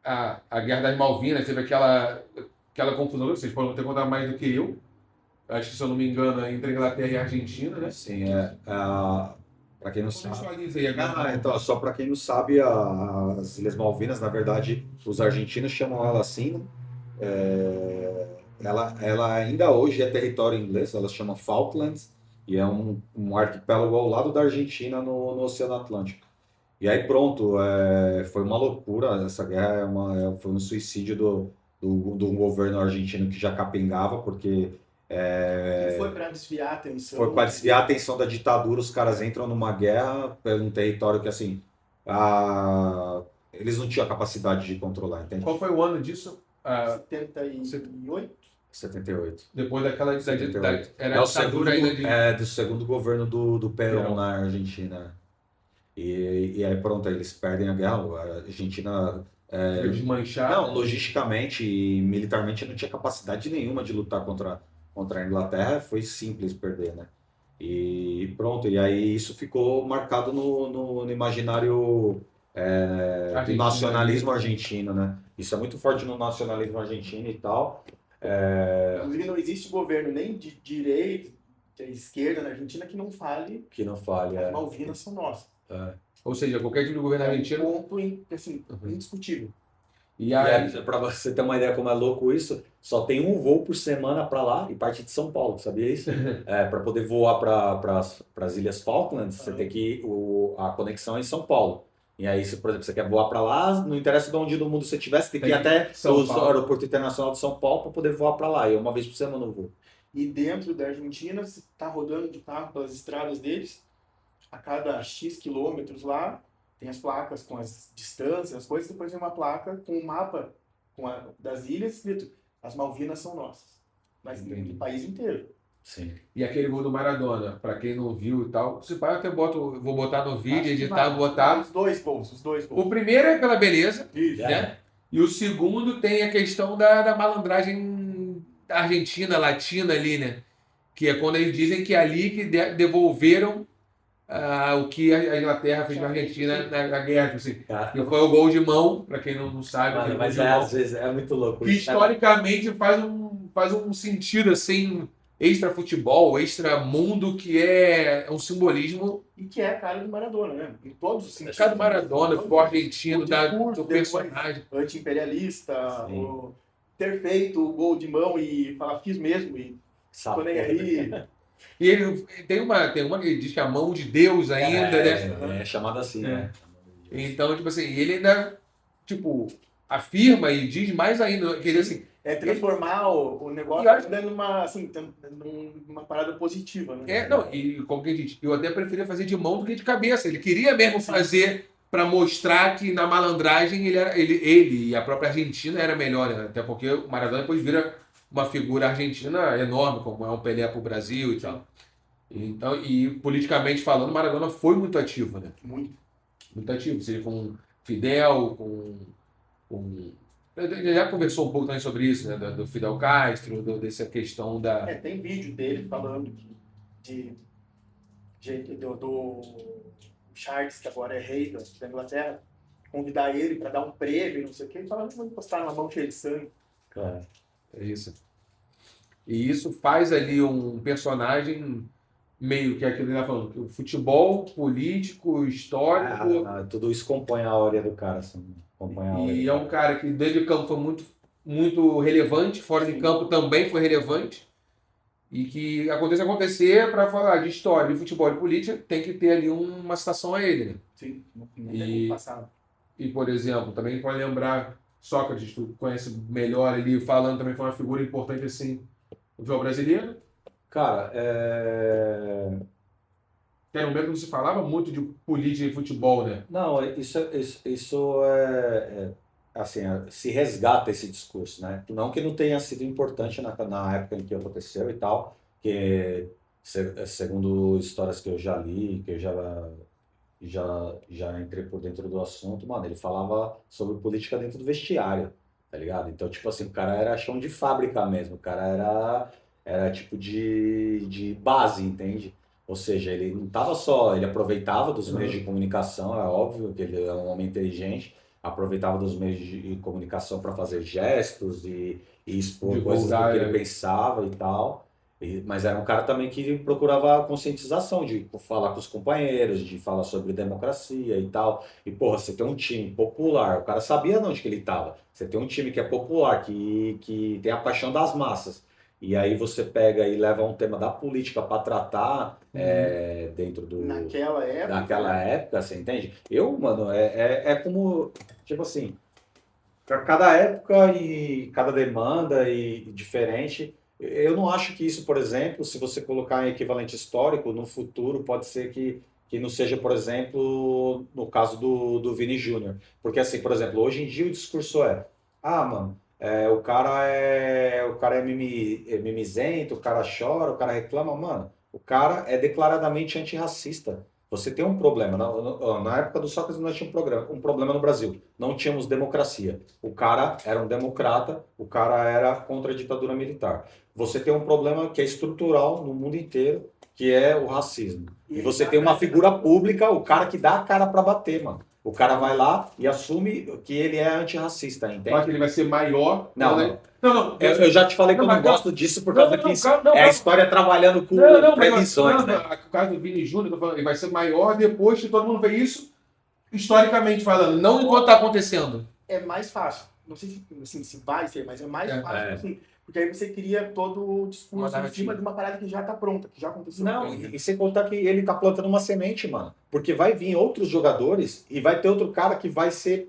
a Guerra das Malvinas teve aquela confusão, vocês podem ter contado mais do que eu. Acho que, se eu não me engano, entre a Inglaterra e a Argentina, né? Sim, para quem não sabe. Então, só para quem não sabe, as Ilhas Malvinas, na verdade, os argentinos chamam ela assim, né? Ela ainda hoje é território inglês, ela se chama Falklands, e é um arquipélago ao lado da Argentina no Oceano Atlântico. E aí pronto, foi uma loucura, essa guerra foi um suicídio do governo argentino que já capengava, porque... foi para desviar a atenção. Foi para desviar a atenção da ditadura, os caras entram numa guerra por um território que, assim, eles não tinham a capacidade de controlar, entende? Qual foi o ano disso? 78? 78. Depois daquela... Era o segundo governo do Perón na Argentina. E aí pronto, aí eles perdem a guerra. A Argentina, Fica desmanchado. não, logisticamente e militarmente não tinha capacidade nenhuma de lutar contra a Inglaterra, foi simples perder, né? E pronto, e aí isso ficou marcado no imaginário do Argentina nacionalismo ali. argentino, né? Isso é muito forte no nacionalismo argentino e tal. Inclusive, não existe governo nem de direita, de esquerda na Argentina que não fale Que não fale. as Malvinas são nossas. Ou seja, qualquer tipo de governo É um argentino. ponto, assim, indiscutível. E E aí, para você ter uma ideia como é louco isso, só tem um voo por semana para lá e parte de São Paulo, sabia isso? Para poder voar para as Ilhas Falklands, você tem que a conexão é em São Paulo. E aí, se, por exemplo, você quer voar para lá, não interessa de onde do mundo você estiver, você tem que ir até São o Paulo. aeroporto internacional de São Paulo para poder voar para lá. E é uma vez por semana o voo. E dentro da Argentina, você está rodando de carro pelas estradas deles, a cada X quilômetros lá, tem as placas com as distâncias, as coisas, depois tem uma placa com o mapa das ilhas escrito: as Malvinas são nossas. Mas Entendi. no país inteiro. Sim. E aquele gol do Maradona, pra quem não viu e tal, se pá, eu até vou botar no vídeo, Acho que editar, vai. botar. Os dois gols. O primeiro é pela beleza, Isso. né? E o segundo tem a questão da malandragem argentina, latina ali, né? Que é quando eles dizem que é ali que devolveram o que a Inglaterra fez na Argentina na guerra. Tipo assim, Cara, que foi o gol de mão, pra quem não sabe, mano, aquele gol mas de mão. às vezes é muito louco Que isso. historicamente faz um sentido assim, extra futebol, extra mundo, que é um simbolismo. E que é a cara do Maradona, né? Em todos os sentidos. Cada Maradona, do argentino, O discurso do depois, personagem. anti-imperialista, Sim. ter feito o gol de mão e falar: fiz mesmo, e tô nem aí. E ele tem uma que ele diz que é a mão de Deus ainda, né? É chamado assim, né? Então, tipo assim, ele ainda, tipo, afirma e diz mais ainda, que ele assim, É transformar o negócio E eu acho- numa, assim, numa parada positiva, né? não, e como que a gente, eu até preferia fazer de mão do que de cabeça. Ele queria mesmo fazer para mostrar que na malandragem ele e a própria Argentina era melhor, né? Até porque o Maradona depois vira uma figura argentina enorme, como é um Pelé para o Brasil e tal. Então, e politicamente falando, Maradona foi muito ativo, né? Muito. Muito ativo, seja com Fidel, com... Ele já conversou um pouco também sobre isso, né? Do Fidel Castro, dessa questão da... Tem vídeo dele falando do Charles, que agora é rei da Inglaterra, convidar ele para dar um prêmio, não sei o quê, e falar: não vou encostar numa mão cheia de sangue. Claro. É isso. E isso faz ali um personagem meio que aquilo que ele tá falando, que o futebol, político, histórico, Tudo isso compõe a áurea do cara, assim. Compõe a áurea e do é um cara que dentro de campo foi muito relevante, fora de campo também foi relevante, e que acontecer para falar de história, de futebol e política, tem que ter ali uma citação a ele, né? Sim, não tem como passar. E, por exemplo, também pode lembrar Sócrates, tu conhece melhor ali, falando também foi uma figura importante assim, no futebol brasileiro. Cara, Que era um momento que não se falava muito de política e futebol, né? não, isso assim, se resgata esse discurso, né? Não que não tenha sido importante na época em que aconteceu e tal, que segundo histórias que eu já li, que eu já entrei por dentro do assunto, mano, ele falava sobre política dentro do vestiário, tá ligado? Então, tipo assim, o cara era chão de fábrica mesmo, o cara era tipo de base, entende? Ou seja, ele não tava só, ele aproveitava dos meios de comunicação, é óbvio que ele é um homem inteligente, aproveitava dos meios de comunicação para fazer gestos e expor coisas do Divulgar, que ele né? pensava e tal. Mas era um cara também que procurava conscientização, de falar com os companheiros, de falar sobre democracia e tal. E, porra, você tem um time popular, o cara sabia de onde que ele estava. Você tem um time que é popular, que tem a paixão das massas. E aí você pega e leva um tema da política para tratar dentro daquela época, você entende? Mano, é como, tipo assim, para cada época e cada demanda e diferente. Eu não acho que isso, por exemplo, se você colocar em equivalente histórico, no futuro pode ser que não seja, por exemplo, no caso do Vini Júnior. Porque, assim, por exemplo, hoje em dia o discurso mano, o cara é mimizento, o cara chora, o cara reclama. Mano, o cara é declaradamente antirracista. Você tem um problema. Na época do Sócrates nós tínhamos um problema no Brasil. Não tínhamos democracia. O cara era um democrata, o cara era contra a ditadura militar. Você tem um problema que é estrutural no mundo inteiro, que é o racismo. E você tem uma figura pública, o cara que dá a cara para bater, mano. O cara vai lá e assume que ele é antirracista, Eu acho entende? que ele vai ser maior. Não, quando ele- não. Eu já te falei que eu não gosto disso por causa que é a história trabalhando com previsões, né? O caso do Vini Júnior, eu tô falando, ele vai ser maior depois que todo mundo vê isso, historicamente falando, não enquanto está acontecendo. É mais fácil. Não sei se, assim, se vai ser, mas é mais É. fácil, assim, porque aí você cria todo o Uma discurso em narrativa. cima de uma parada que já tá pronta, que já aconteceu. Não, e sem contar que ele tá plantando uma semente, mano. Porque vai vir outros jogadores e vai ter outro cara que vai ser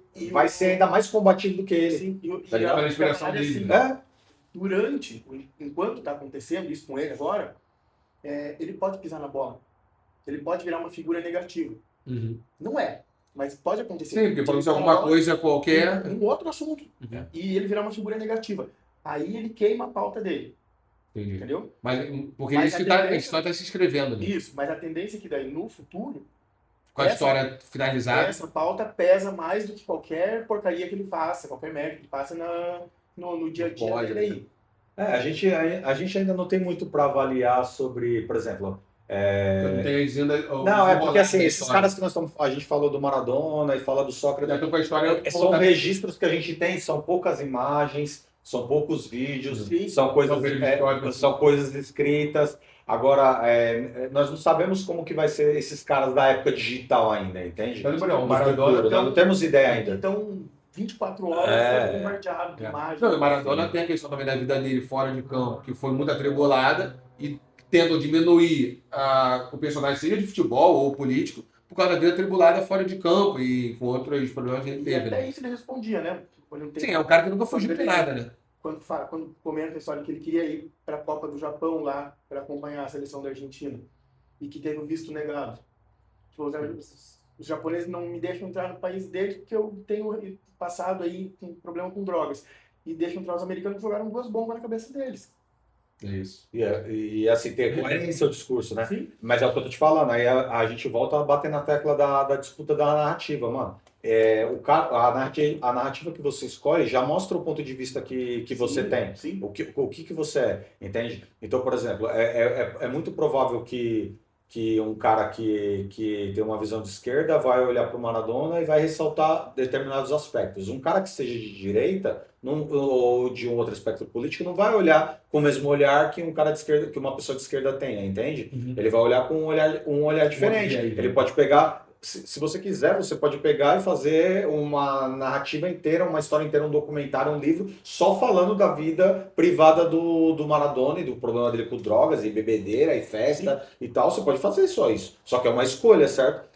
ainda mais combativo do que ele. Sim, Tá ligado? Pela inspiração a parada é dele. assim, É, enquanto tá acontecendo isso com ele agora, ele pode pisar na bola. Ele pode virar uma figura negativa. Uhum. Não é, mas pode acontecer. Sim, porque pode Ele ser alguma fala coisa qualquer. um outro assunto. Uhum. E ele virar uma figura negativa. Aí ele queima a pauta dele, Entendi. entendeu? Mas, porque Mas isso a que tá, a tendência- história está se escrevendo, né? Isso, mas a tendência é que daí no futuro, Com a história finalizada. essa pauta pesa mais do que qualquer porcaria que ele faça, qualquer merda que ele faça no dia a dia Pode, dele né? aí. a gente ainda não tem muito para avaliar sobre, por exemplo. Eu não tenho ainda. Não, é porque assim, esses caras que a gente falou do Maradona e fala do Já Sócrates, estou com a história. são registros que a gente tem, são poucas imagens, são poucos vídeos, Sim. são coisas, São vídeos históricos. são coisas escritas. Agora, nós não sabemos como que vai ser esses caras da época digital ainda, entende? Mas, por exemplo, o No Maradona. futuro, nós não temos ideia ainda. Então, 24 horas É. bombardeado de imagens. Não, o Maradona tem a questão também da vida dele fora de campo, que foi muito atribulada e tentam diminuir o personagem, seja de futebol ou político, por causa da vida atribulada fora de campo e com outros problemas que ele E teve. até Né? isso ele respondia, né? Sim, é um cara que nunca fugiu de nada, né? Quando comenta a história que ele queria ir para a Copa do Japão lá, para acompanhar a seleção da Argentina, e que teve o visto negado. Tipo, os japoneses não me deixam entrar no país deles porque eu tenho passado aí com problema com drogas. E deixam entrar os americanos que jogaram duas bombas na cabeça deles. É isso. E assim, ter coerência ao discurso, né? Sim. Mas é o que eu tô te falando, aí a gente volta a bater na tecla da disputa da narrativa, mano. A narrativa que você escolhe já mostra o ponto de vista que você Sim, tem. sim. O que você é, entende? Então, por exemplo, é muito provável que um cara que tem uma visão de esquerda vai olhar para o Maradona e vai ressaltar determinados aspectos. Um cara que seja de direita ou de um outro espectro político não vai olhar com o mesmo olhar que um cara de esquerda, que uma pessoa de esquerda tem, entende? Uhum. Ele vai olhar com um olhar diferente. viés, né? Ele pode pegar, se você quiser, você pode pegar e fazer uma narrativa inteira, uma história inteira, um documentário, um livro, só falando da vida privada do Maradona e do problema dele com drogas e bebedeira e festa e tal. Você pode fazer só isso. Só que é uma escolha, certo?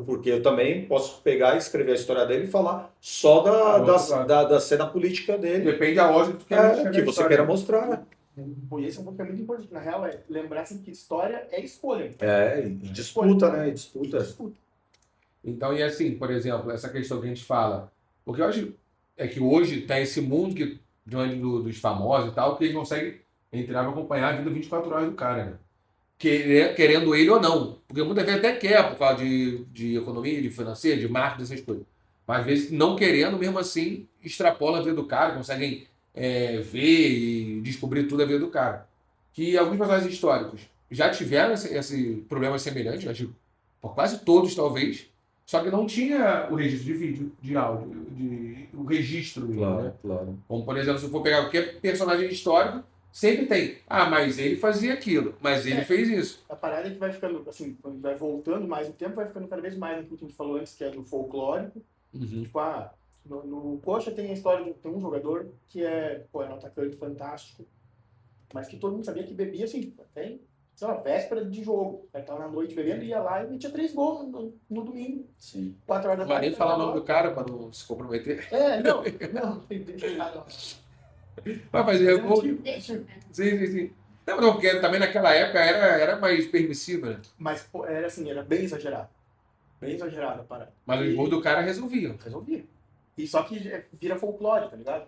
Porque eu também posso pegar e escrever a história dele e falar só da cena política dele. Depende da lógica que tu quer Que você queira mostrar. E esse é um ponto que é muito importante. Na real, lembrar assim, que história é escolha. E disputa, né? E disputa. Disputa. Então, e assim, por exemplo, essa questão que a gente fala, porque eu acho é que hoje tá esse mundo que, diante dos famosos e tal, que eles conseguem entrar e acompanhar a vida 24 horas do cara, né? Querendo ele ou não. Porque muitas vezes até quer, por causa de economia, de financeiro, de marketing, essas coisas. Mas às vezes não querendo, mesmo assim, extrapola a vida do cara, conseguem ver e descobrir tudo a vida do cara. Que alguns personagens históricos já tiveram esse problema semelhante, eu acho, por quase todos talvez, só que não tinha o registro de vídeo, de áudio, o registro mesmo, né? Claro. Como, por exemplo, se eu for pegar qualquer personagem histórico, sempre tem. Ah, mas ele fazia aquilo, mas ele fez isso. A parada é que vai ficando, assim, quando vai voltando mais o tempo, vai ficando cada vez mais aquilo que a gente falou antes, que é do folclórico. Uhum. Tipo, no Coxa tem a história de tem um jogador que é um atacante fantástico, mas que todo mundo sabia que bebia, assim, tipo, até, sei lá, véspera de jogo. Aí tava na noite bebendo, ia lá e metia 3 gols no domingo. Sim. 4 horas da Não vai tarde. nem falar o nome do cara para não se comprometer. Não. Vai fazer gol. Antigo. Sim. Não, porque também naquela época era mais permissivo, né? Mas pô, era assim, era bem exagerado. Bem exagerado a parada. Mas os gols do cara resolviam. Resolvia. E só que vira folclore, tá ligado?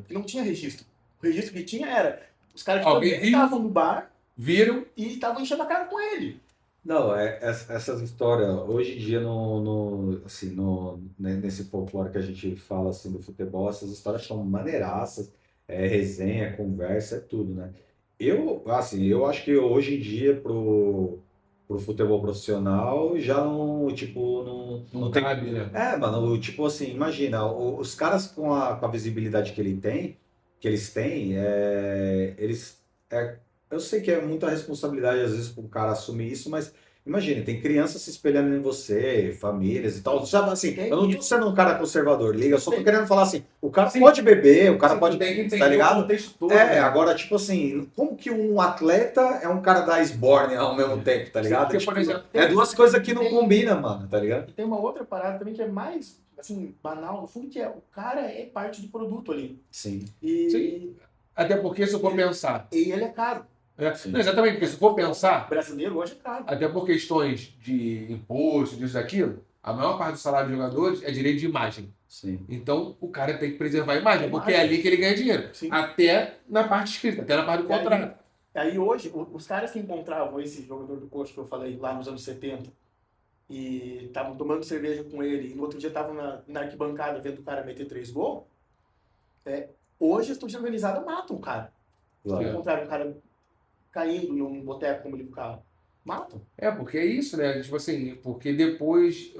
Não tinha registro. O registro que tinha era os caras que Alguém também viu? estavam no bar Viram, e estavam enchendo a cara com ele. Não, essas histórias, hoje em dia, assim, nesse folclore que a gente fala assim, do futebol, essas histórias são maneiraças, resenha, conversa, é tudo, né? Eu acho que hoje em dia, pro futebol profissional, já não, tipo, Não tem. cabe, né? Mano, tipo assim, imagina, os caras com a visibilidade que eles têm, eu sei que é muita responsabilidade às vezes para um cara assumir isso, mas imagine, tem crianças se espelhando em você, famílias e tal. Sabe assim, eu não tô sendo um cara conservador, liga, eu só tô querendo falar assim, o cara Sim. pode beber, o cara Sim, pode, tu tem que tá entender o ligado? contexto todo, né? Agora, tipo assim, como que um atleta é um cara da Sborne ao mesmo tempo, tá Sim, ligado? porque, Tipo, por exemplo, é duas coisas que não combinam, mano, tá ligado? E tem uma outra parada também que é mais, assim, banal, no fundo, que é o cara é parte do produto ali. Sim, sim, até porque se eu for pensar. E ele é caro. Não, exatamente, porque se for O pensar, brasileiro hoje é caro. até por questões de imposto, disso, daquilo, a maior parte do salário dos jogadores é direito de imagem. sim. Então, o cara tem que preservar a imagem, A porque imagem. é ali que ele ganha dinheiro. Sim. Até na parte escrita, até na parte do contrato. Aí hoje, os caras que encontravam esse jogador do Coxa que eu falei lá nos anos 70 e estavam tomando cerveja com ele e no outro dia estavam na arquibancada vendo o cara meter 3 gols, hoje as torcidas organizadas matam o cara. Se Claro. encontraram o cara caindo num boteco como ele ficava, matam. Porque é isso, né? Tipo assim, porque depois,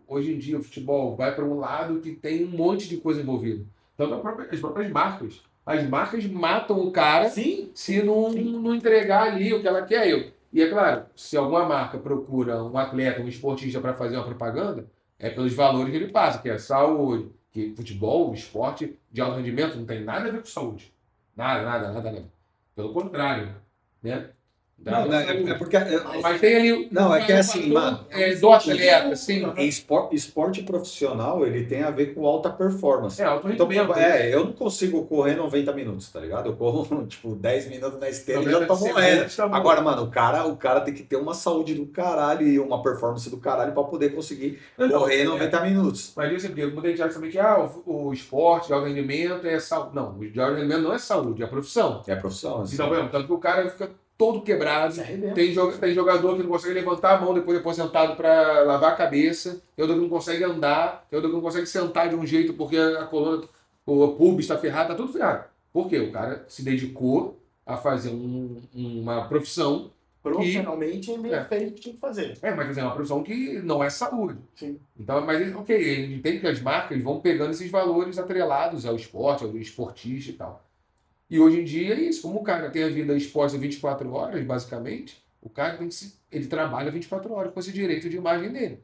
hoje em dia, o futebol vai para um lado que tem um monte de coisa envolvida. Então, as próprias marcas. As marcas matam o cara Sim, se não entregar ali o que ela quer. E é claro, se alguma marca procura um atleta, um esportista para fazer uma propaganda, é pelos valores que ele passa, que é saúde, que futebol, esporte de alto rendimento não tem nada a ver com saúde. Nada, nada, nada, nada. Pelo contrário, né? Não, é porque. Mas tem ali. Não, é que é assim, mano. Do atleta, assim. Esporte profissional, ele tem a ver com alta performance. Alto Então, rendimento. eu não consigo correr 90 minutos, tá ligado? Eu corro, tipo, 10 minutos na esteira e já tô 90 morrendo. segundos, tá bom. Agora, mano, o cara tem que ter uma saúde do caralho e uma performance do caralho pra poder conseguir correr 90 minutos. Mas isso é porque muita gente acha também que o esporte de alto rendimento é saúde. Não, o de alto rendimento não é saúde, é profissão. É profissão, assim. Então, por exemplo, tanto que o cara fica todo quebrado. Tem jogador que não consegue levantar a mão depois de aposentado para lavar a cabeça. Tem outro que não consegue andar. Tem outro que não consegue sentar de um jeito porque a coluna, o pubis está ferrado, está tudo ferrado. Por quê? O cara se dedicou a fazer uma profissão. Profissionalmente, ele fez o que tinha que fazer. Mas é uma profissão que não é saúde. Sim. Então, mas ok, ele entende que as marcas vão pegando esses valores atrelados ao esporte, ao esportista e tal. E hoje em dia é isso. Como o cara tem a vida exposta 24 horas, basicamente, o cara ele trabalha 24 horas com esse direito de imagem dele.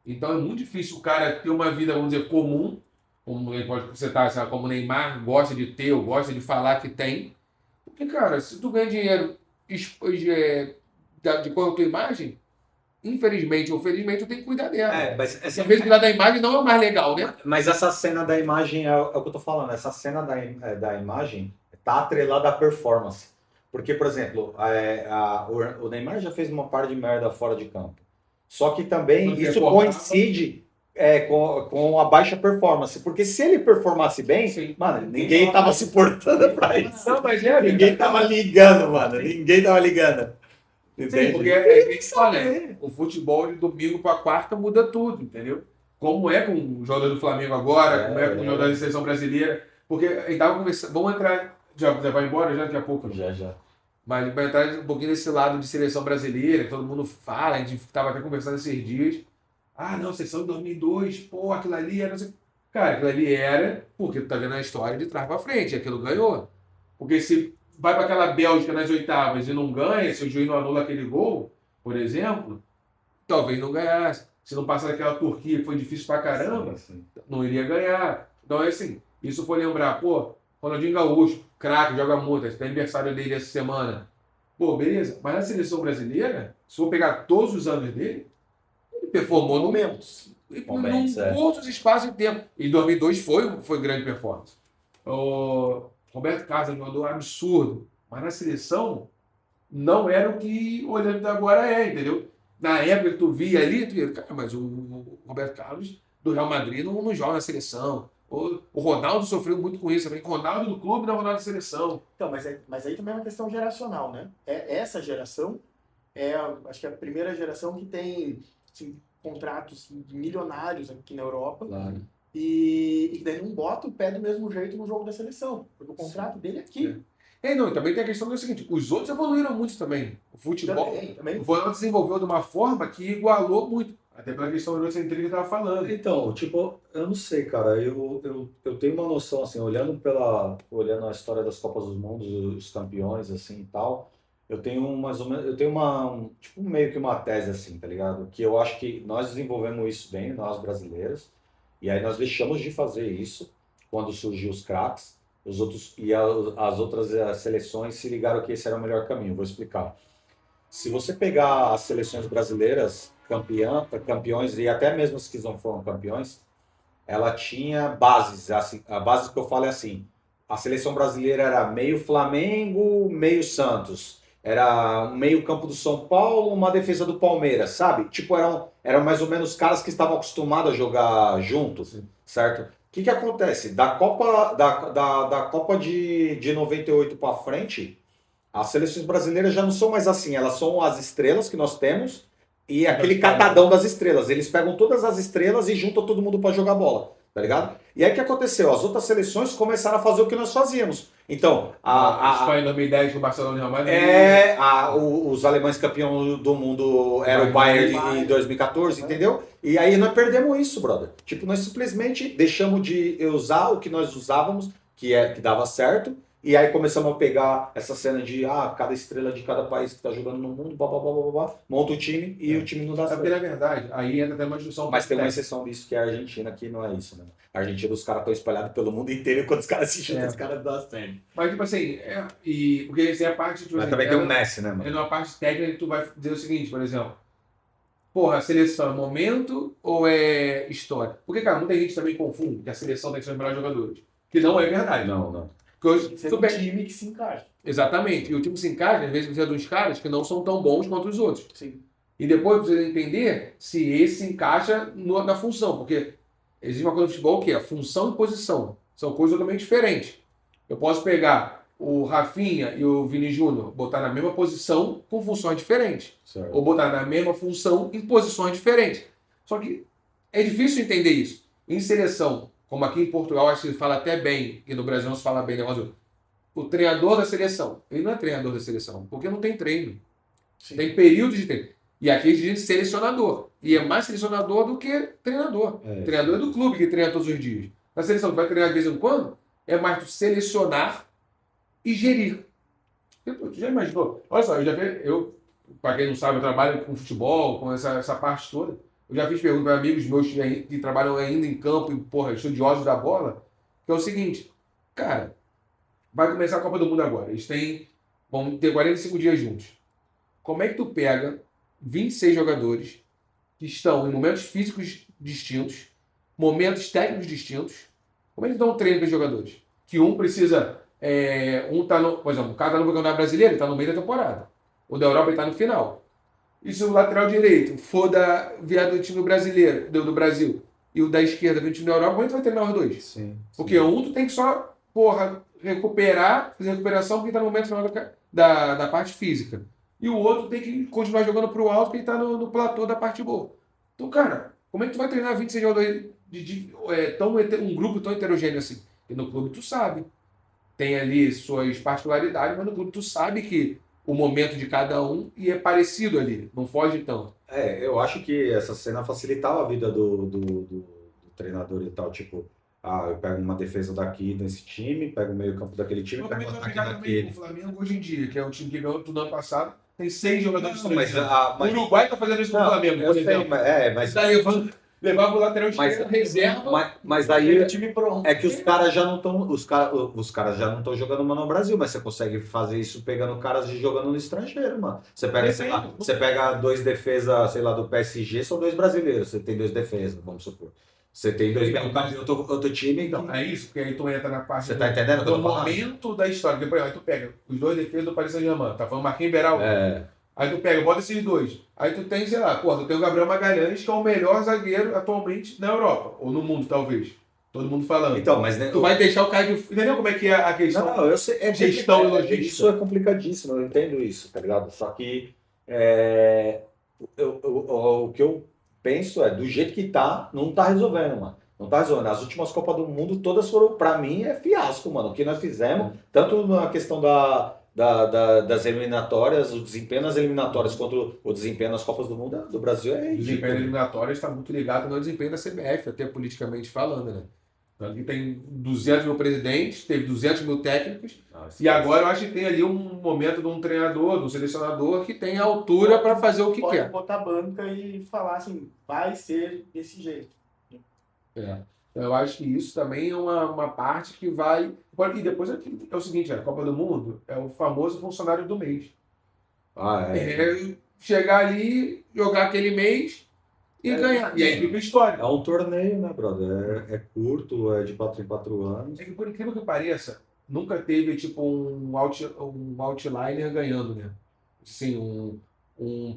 Então é muito difícil o cara ter uma vida, vamos dizer, comum, como ele pode citar, sabe, como o Neymar gosta de ter ou gosta de falar que tem. Porque, cara, se tu ganha dinheiro de acordo com a tua imagem, infelizmente ou felizmente, tu tem que cuidar dela. Mas às vezes cuidar da imagem não é o mais legal, né? Mas essa cena da imagem é o que eu tô falando. Essa cena da imagem tá atrelada à performance. Porque, por exemplo, o Neymar já fez uma par de merda fora de campo. Só que também isso coincide com a baixa performance. Porque se ele performasse bem, sim, mano, ninguém tava se portando pra isso. Não, mas ninguém tava ligando, mano. Ninguém tava ligando. Sim, porque a gente fala, o futebol de domingo para quarta muda tudo, entendeu? Como é com o jogador do Flamengo agora, como é com o jogador da seleção brasileira. Porque a gente tava conversando, vamos entrar, já vai embora já daqui a pouco? Já. Mas vai entrar um pouquinho nesse lado de seleção brasileira, que todo mundo fala, a gente tava até conversando esses dias. Ah, não, seleção de 2002, pô, aquilo ali era... Cara, aquilo ali era porque tu tá vendo a história de trás para frente, aquilo ganhou. Porque se vai para aquela Bélgica nas oitavas e não ganha, se o juiz não anula aquele gol, por exemplo, talvez não ganhasse. Se não passa daquela Turquia que foi difícil pra caramba, sim. Não iria ganhar. Então é assim, isso for lembrar, pô, Ronaldinho Gaúcho, craque, joga muito, tem aniversário dele essa semana. Pô, beleza, mas na seleção brasileira, se for pegar todos os anos dele, ele performou momentos, num curtos espaços de tempo. Em 2002 foi grande performance. O Roberto Carlos é um jogador absurdo, mas na seleção não era o que olhando agora entendeu? Na época que tu via ali, tu via, cara, mas o Roberto Carlos do Real Madrid não joga na seleção. O Ronaldo sofreu muito com isso também. Ronaldo do clube, não Ronaldo da seleção. Então, mas aí também é uma questão geracional, né? Essa geração acho que é a primeira geração que tem assim, contratos milionários aqui na Europa. Claro. E daí não bota o pé do mesmo jeito no jogo da seleção, porque o contrato dele é aqui. Não, e também tem a questão do seguinte, os outros evoluíram muito também. O futebol, Também. o futebol desenvolveu de uma forma que igualou muito. Até pela questão do eurocentrismo que eu estava falando. Então, tipo, eu não sei, cara. Eu tenho uma noção, assim, olhando a história das Copas do Mundo, os campeões, assim, e tal, eu tenho mais ou menos, tipo, meio que uma tese, assim, tá ligado? Que eu acho que nós desenvolvemos isso bem, nós brasileiros, e aí nós deixamos de fazer isso quando surgiu os craques, as outras seleções se ligaram que esse era o melhor caminho. Vou explicar. Se você pegar as seleções brasileiras, campeões e até mesmo as que não foram campeões, ela tinha bases. Assim, a base que eu falo é assim: a seleção brasileira era meio Flamengo, meio Santos. Era um meio campo do São Paulo, uma defesa do Palmeiras, sabe? Tipo, eram mais ou menos caras que estavam acostumados a jogar juntos, certo? O que acontece? Da Copa de 98 para frente, as seleções brasileiras já não são mais assim, elas são as estrelas que nós temos e aquele catadão das estrelas. Eles pegam todas as estrelas e juntam todo mundo para jogar bola, tá ligado? E aí o que aconteceu? As outras seleções começaram a fazer o que nós fazíamos. Então, a Espanha em 2010 com o Barcelona e Real Madrid. Os alemães campeões do mundo era o Bayern em 2014, entendeu? E aí nós perdemos isso, brother. Tipo, nós simplesmente deixamos de usar o que nós usávamos, que dava certo. E aí começamos a pegar essa cena de cada estrela de cada país que está jogando no mundo, monta o time e o time não dá certo. Porque na verdade, aí entra até uma discussão. Mas tem uma exceção disso, que é a Argentina, que não é isso, né? A Argentina, os caras estão espalhados pelo mundo inteiro, e quando os caras se juntam, os caras dão certo. Mas tipo assim, porque essa é a parte... Tipo, mas também tem o Messi, né, mano? É numa parte técnica que tu vai dizer o seguinte, por exemplo, porra, a seleção é momento ou é história? Porque, cara, muita gente também confunde que a seleção tem que ser os melhores jogadores. Que não é verdade. Não. Hoje, você tem um time que se encaixa. Exatamente. E o time se encaixa, às vezes, precisa de uns caras que não são tão bons quanto os outros. Sim. E depois precisa entender se esse se encaixa na função. Porque existe uma coisa no futebol que é função e posição. São coisas totalmente diferentes. Eu posso pegar o Rafinha e o Vini Júnior, botar na mesma posição com funções diferentes. Certo. Ou botar na mesma função em posições diferentes. Só que é difícil entender isso. Em seleção, como aqui em Portugal, acho que se fala até bem, e no Brasil não se fala bem, negócio. O treinador da seleção. Ele não é treinador da seleção, porque não tem treino. Sim. Tem períodos de treino. E aqui a gente diz selecionador. E é mais selecionador do que treinador. Treinador é do clube que treina todos os dias. Na seleção que vai treinar de vez em quando, é mais tu selecionar e gerir. Tu já imaginou? Olha só, para quem não sabe, eu trabalho com futebol, com essa parte toda. Eu já fiz perguntas para amigos meus que trabalham ainda em campo e, estudiosos da bola, que é o seguinte, cara, vai começar a Copa do Mundo agora. Vão ter 45 dias juntos. Como é que tu pega 26 jogadores que estão em momentos físicos distintos, momentos técnicos distintos, como é que dá um treino para os jogadores? Que um precisa... por exemplo, o cara está no Campeonato Brasileiro, ele está no meio da temporada. O da Europa ele está no final. E se o lateral direito for viado do time brasileiro, do Brasil, e o da esquerda do time da Europa, como é que vai treinar os dois? Sim. Porque um tu tem que só, recuperar, fazer recuperação porque está no momento final da parte física. E o outro tem que continuar jogando pro alto porque ele está no platô da parte boa. Então, cara, como é que tu vai treinar 26 jogadores um grupo tão heterogêneo assim? E no clube tu sabe. Tem ali suas particularidades, mas no clube tu sabe que o momento de cada um e é parecido ali, não foge tanto. Eu acho que essa cena facilitava a vida do treinador e tal, tipo, eu pego uma defesa daqui desse time, pego o meio campo daquele time, pego o ataque daquele. O Flamengo hoje em dia, que é o time que ganhou tudo ano passado, tem 6 jogadores mas o Uruguai tá fazendo isso com o Flamengo, por exemplo. Mas... Tá levava o lateral esquerdo, reserva. Mas daí time pronto. é que os caras já não estão. Os caras já não estão jogando no Brasil, mas você consegue fazer isso pegando caras e jogando no estrangeiro, mano. Você pega, você pega 2 defesas, sei lá, do PSG, são 2 brasileiros. Você tem 2 defesas, vamos supor. Você tem 2 outro time. Então, é isso, porque aí tu entra na parte você tá entendendo do momento da história. Porque, por exemplo, aí tu pega os 2 defesas do Paris Saint-Germain, tá falando Marquinhos Beraldo. Aí tu pega, bota esses 2. Aí tu tem, sei lá, tu tem o Gabriel Magalhães, que é o melhor zagueiro atualmente na Europa. Ou no mundo, talvez. Todo mundo falando. Então, mas... Tu vai deixar o cara de... Entendeu como é que é a questão? Não, eu sei. Gestão e logística. Isso é complicadíssimo, eu entendo isso, tá ligado? Só que É, o que eu penso do jeito que tá, não tá resolvendo, mano. Não tá resolvendo. As últimas Copas do Mundo todas foram, pra mim, é fiasco, mano. O que nós fizemos, tanto na questão das eliminatórias, o desempenho nas eliminatórias, quanto o desempenho nas Copas do Mundo do Brasil é O desempenho ridículo. eliminatório está muito ligado no desempenho da CBF, até politicamente falando, né? Então, ali tem 200 mil presidentes, teve 200 mil técnicos, e agora eu acho que tem ali um momento de um treinador, de um selecionador que tem a altura para fazer o que Pode quer. botar a banca e falar assim, vai ser desse jeito. É. Então, eu acho que isso também é uma parte que vai. E depois é o seguinte: a Copa do Mundo é o famoso funcionário do mês. É chegar ali, jogar aquele mês e ganhar. E aí fica a história. É um torneio, né, brother? É curto, é de 4 em 4 anos. É que, por incrível que pareça, nunca teve tipo um outliner ganhando, né? Sim,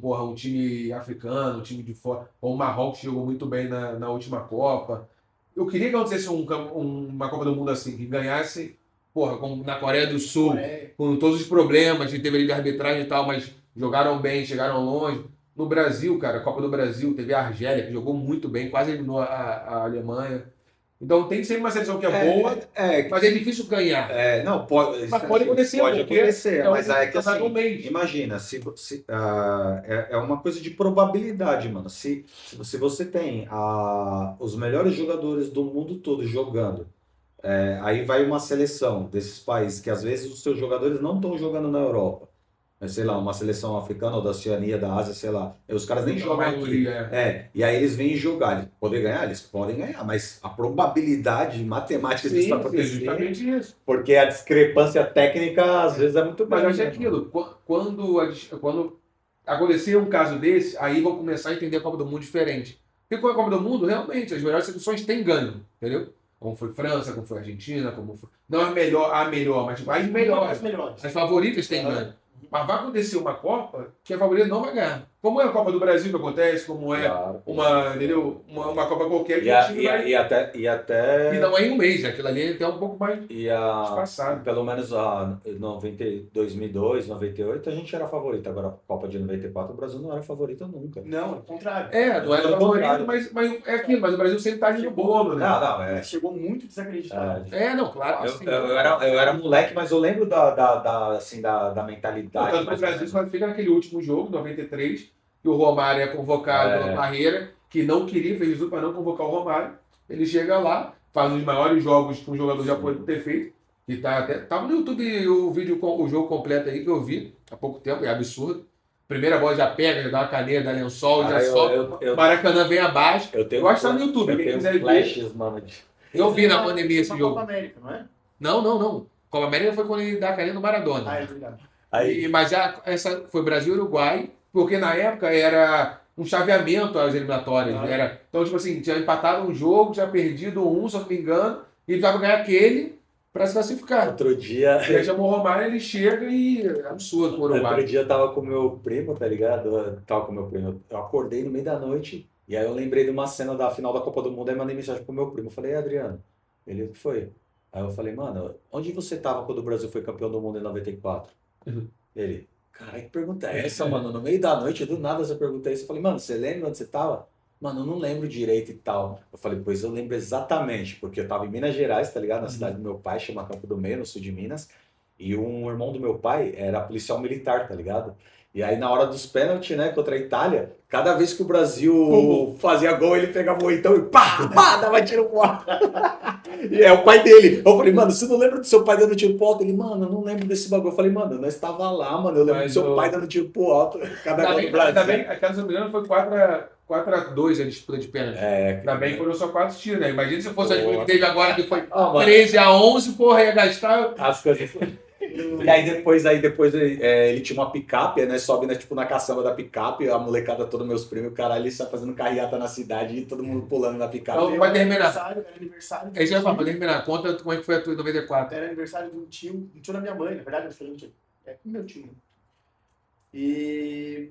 porra, um time africano, um time de fora. Ou o Marrocos jogou muito bem na última Copa. Eu queria que acontecesse uma Copa do Mundo assim, que ganhasse, porra, como na Coreia do Sul, com todos os problemas, que teve ali de arbitragem e tal, mas jogaram bem, chegaram longe. No Brasil, cara, a Copa do Brasil, teve a Argélia, que jogou muito bem, quase eliminou a Alemanha. Então tem sempre uma seleção que é boa, mas é difícil ganhar. Não, pode, Mas pode acontecer, pode porque acontecer, mas é que campeonato assim, do mês. imagina, é uma coisa de probabilidade, mano. Se você tem os melhores jogadores do mundo todo jogando, aí vai uma seleção desses países que às vezes os seus jogadores não estão jogando na Europa. Sei lá, uma seleção africana ou da Oceania, da Ásia, sei lá. Os caras nem A jogam aqui. maioria, E aí eles vêm jogar. Eles podem ganhar? Eles podem ganhar, mas a probabilidade matemática disso Sim, acontecer, justamente isso. porque a discrepância técnica às vezes é muito Mas eu grande. acho que é aquilo. Quando acontecer um caso desse, aí vão começar a entender a Copa do Mundo diferente. Porque com a Copa do Mundo, realmente, as melhores seleções têm ganho, entendeu? Como foi França, como foi Argentina, como foi. Não a melhor, mas tipo, as melhores. As favoritas têm ganho. Mas vai acontecer uma Copa que a favorita não vai ganhar. Como é a Copa do Brasil que acontece, como é Claro. entendeu? Uma Copa qualquer que E, o a- time e, a- vai. e até, e até E não é em um mês, aquilo ali é até um pouco mais e a, espaçado. pelo menos a 2002, 98 a gente era favorito. Agora a Copa de 94 o Brasil não era favorito nunca. Não, ao contrário. Não era Pelo favorito, contrário. mas é aquilo, mas o Brasil sempre tá ali no bolo, né? Não, Chegou muito desacreditado. Não, claro que sim. eu era moleque, mas eu lembro da mentalidade. Tanto que o Brasil só fica naquele último jogo, 93, que o Romário é convocado pela Parreira, que não queria, fez isso para não convocar o Romário. Ele chega lá, faz os maiores jogos que um jogador já pode ter feito. Que tava no YouTube o vídeo com o jogo completo aí que eu vi há pouco tempo, é absurdo. Primeira bola já pega, já dá uma caneta, dá lençol, já sobe. O Maracanã vem abaixo. Eu acho que tá no YouTube, eu quem tenho quiser ver. flashes, mano. Eu vi na pandemia esse Copa jogo. América, não é? Não. Copa América foi quando ele dá a caneta no Maradona. É verdade. Mas essa foi Brasil e Uruguai, porque na época era um chaveamento às eliminatórias. Então, tipo assim, tinha empatado um jogo, tinha perdido um, se eu não me engano, e ele precisava ganhar aquele para se classificar. Outro dia. E aí chamou o Romário, ele chega e é absurdo pro Uruguai. Outro dia eu tava com meu primo, tá ligado? Eu tava com meu primo. Eu acordei no meio da noite e aí eu lembrei de uma cena da final da Copa do Mundo, aí mandei mensagem pro meu primo. Eu falei, Adriano, ele, o que foi? Aí eu falei, mano, onde você tava quando o Brasil foi campeão do mundo em 94? Ele, caralho, que pergunta é essa, mano? No meio da noite, do nada você pergunta isso. Eu falei, mano, você lembra onde você tava? Mano, eu não lembro direito e tal. Eu falei, pois eu lembro exatamente, porque eu tava em Minas Gerais, tá ligado? Na cidade do meu pai, chama Campo do Meio, no sul de Minas. E um irmão do meu pai era policial militar, tá ligado? E aí na hora dos pênaltis, né, contra a Itália, cada vez que o Brasil fazia gol, ele pegava o oitão e pá, dava tiro pro alto. E é o pai dele. Eu falei, mano, você não lembra do seu pai dando tiro pro alto? Ele, mano, eu não lembro desse bagulho. Eu falei, mano, nós estava lá, mano, eu lembro do seu pai dando tiro pro alto. Cada gol do Brasil. Ainda bem, aquela, se não me engano, foi 4-2 a disputa de pênalti. Ainda bem que foram só 4 tiros, né? Imagina se fosse a disputa que teve agora, que foi 13-11, porra, ia gastar. As coisas. E aí depois ele tinha uma picape, né? Sobe, né, tipo, na caçamba da picape, a molecada toda, meus primos, o caralho, ele está fazendo carreata na cidade e todo mundo pulando na picape. Então, vai terminar. Era aniversário. É isso aí, vai terminar. Conta como é que foi a tua em 94. Era aniversário de um tio da minha mãe, na verdade, é meu tio. E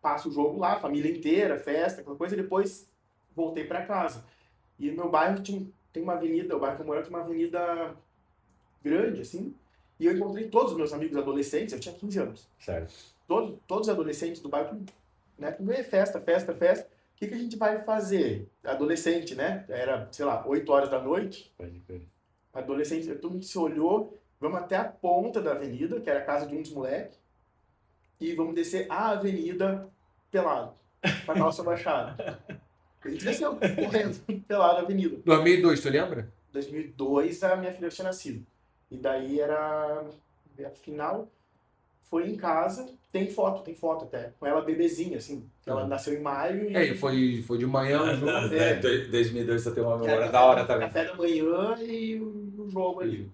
passa o jogo lá, família inteira, festa, aquela coisa, e depois voltei pra casa. E no meu bairro tem uma avenida, o bairro que eu moro tem uma avenida grande, assim, e eu encontrei todos os meus amigos adolescentes, eu tinha 15 anos. Certo. todos os adolescentes do bairro, né? Festa, festa, festa. O que a gente vai fazer? Adolescente, né? Era, sei lá, 8 horas da noite. Adolescente, todo mundo se olhou, vamos até a ponta da avenida, que era a casa de um dos moleques, e vamos descer a avenida pelado, com a calça baixada. A gente desceu correndo pelado a avenida. 2002, tu lembra? 2002 a minha filha tinha nascido. E daí era a final, foi em casa, tem foto até, com ela bebezinha, assim. Ela nasceu em maio e... E foi de manhã o jogo. 2002 você tem uma memória da hora também. Café da manhã e o jogo ali.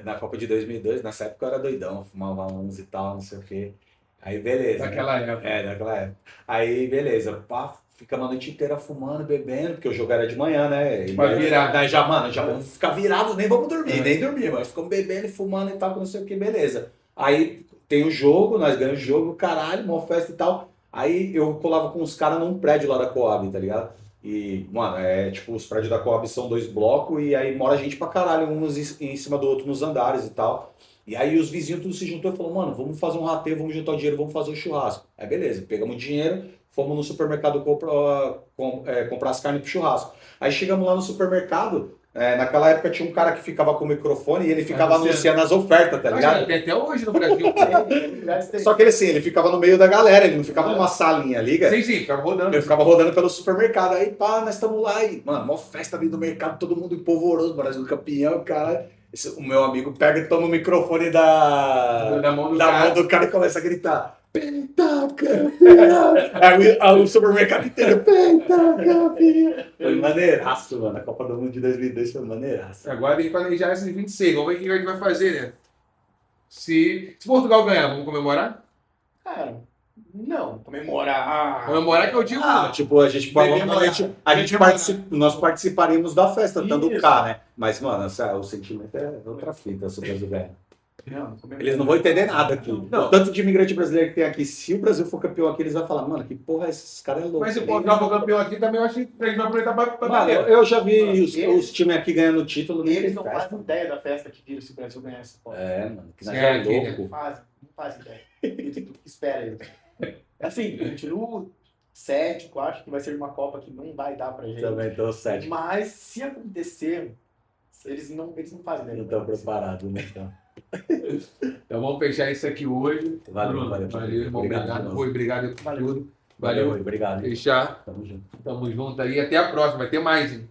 Na Copa de 2002, nessa época eu era doidão, fumava uns e tal, não sei o quê. Aí beleza. Daquela época. Daquela época. Aí beleza, pá, ficamos a noite inteira fumando, bebendo, porque o jogo era de manhã, né? Vai virar. Daí já vamos ficar virados, nem vamos dormir, nem dormir, mas ficamos bebendo e fumando e tal, não sei o que, beleza. Aí tem o jogo, nós ganhamos o jogo, caralho, uma festa e tal. Aí eu colava com os caras num prédio lá da Coab, tá ligado? E, mano, tipo, os prédios da Coab são 2 blocos e aí mora gente pra caralho, uns em cima do outro nos andares e tal. E aí os vizinhos tudo se juntou e falou, mano, vamos fazer um rateio, vamos juntar o dinheiro, vamos fazer o churrasco. Aí beleza, pegamos o dinheiro, fomos no supermercado comprar as carnes pro churrasco. Aí chegamos lá no supermercado, naquela época tinha um cara que ficava com o microfone e ele ficava anunciando as ofertas, tá ligado? Tem até hoje no Brasil. Só que ele assim, ele ficava no meio da galera, ele não ficava numa salinha, liga? Sim, ficava rodando. Ele ficava rodando pelo supermercado. Aí, pá, nós estamos lá e, mano, uma festa ali do mercado, todo mundo empolvoroso, Brasil campeão, cara. O meu amigo pega e toma o microfone da mão do cara e começa a gritar: Pentacampeão! Aí o supermercado inteiro: Pentacampeão! Foi maneiraço, mano. A Copa do Mundo de 2002 foi maneiraço. Agora tem que planejar esses 26. Vamos ver o que a gente vai fazer, né? Se Portugal ganhar, vamos comemorar? Cara, não, comemorar. Comemorar que eu digo. Tipo, a gente nós participaríamos da festa, estando cá, né? Mas, mano, o sentimento é outra fita, se o Brasil ganhar. Eles não vão entender nada aqui. Não. Tanto de imigrante brasileiro que tem aqui, se o Brasil for campeão aqui, eles vão falar, mano, que porra é esses caras é louco. Mas se o Portugal for campeão aqui, também eu acho que a gente vai aproveitar pra mano, eu já vi os times aqui ganhando título. Eles não fazem ideia da festa que vira se o Brasil ganhar essa porra. Mano, que nós é louco. Não fazem ideia. Espera eles. Assim, a gente no cético, acho que vai ser uma Copa que não vai dar pra gente. Também tô cético. Mas se acontecer, eles não fazem ideia. Não estão preparados, né? Então vamos fechar isso aqui hoje. Valeu, irmão. Obrigado por tudo. Valeu, obrigado. Fechar. Tamo junto. Tamo junto aí. Até a próxima. Vai ter mais, hein?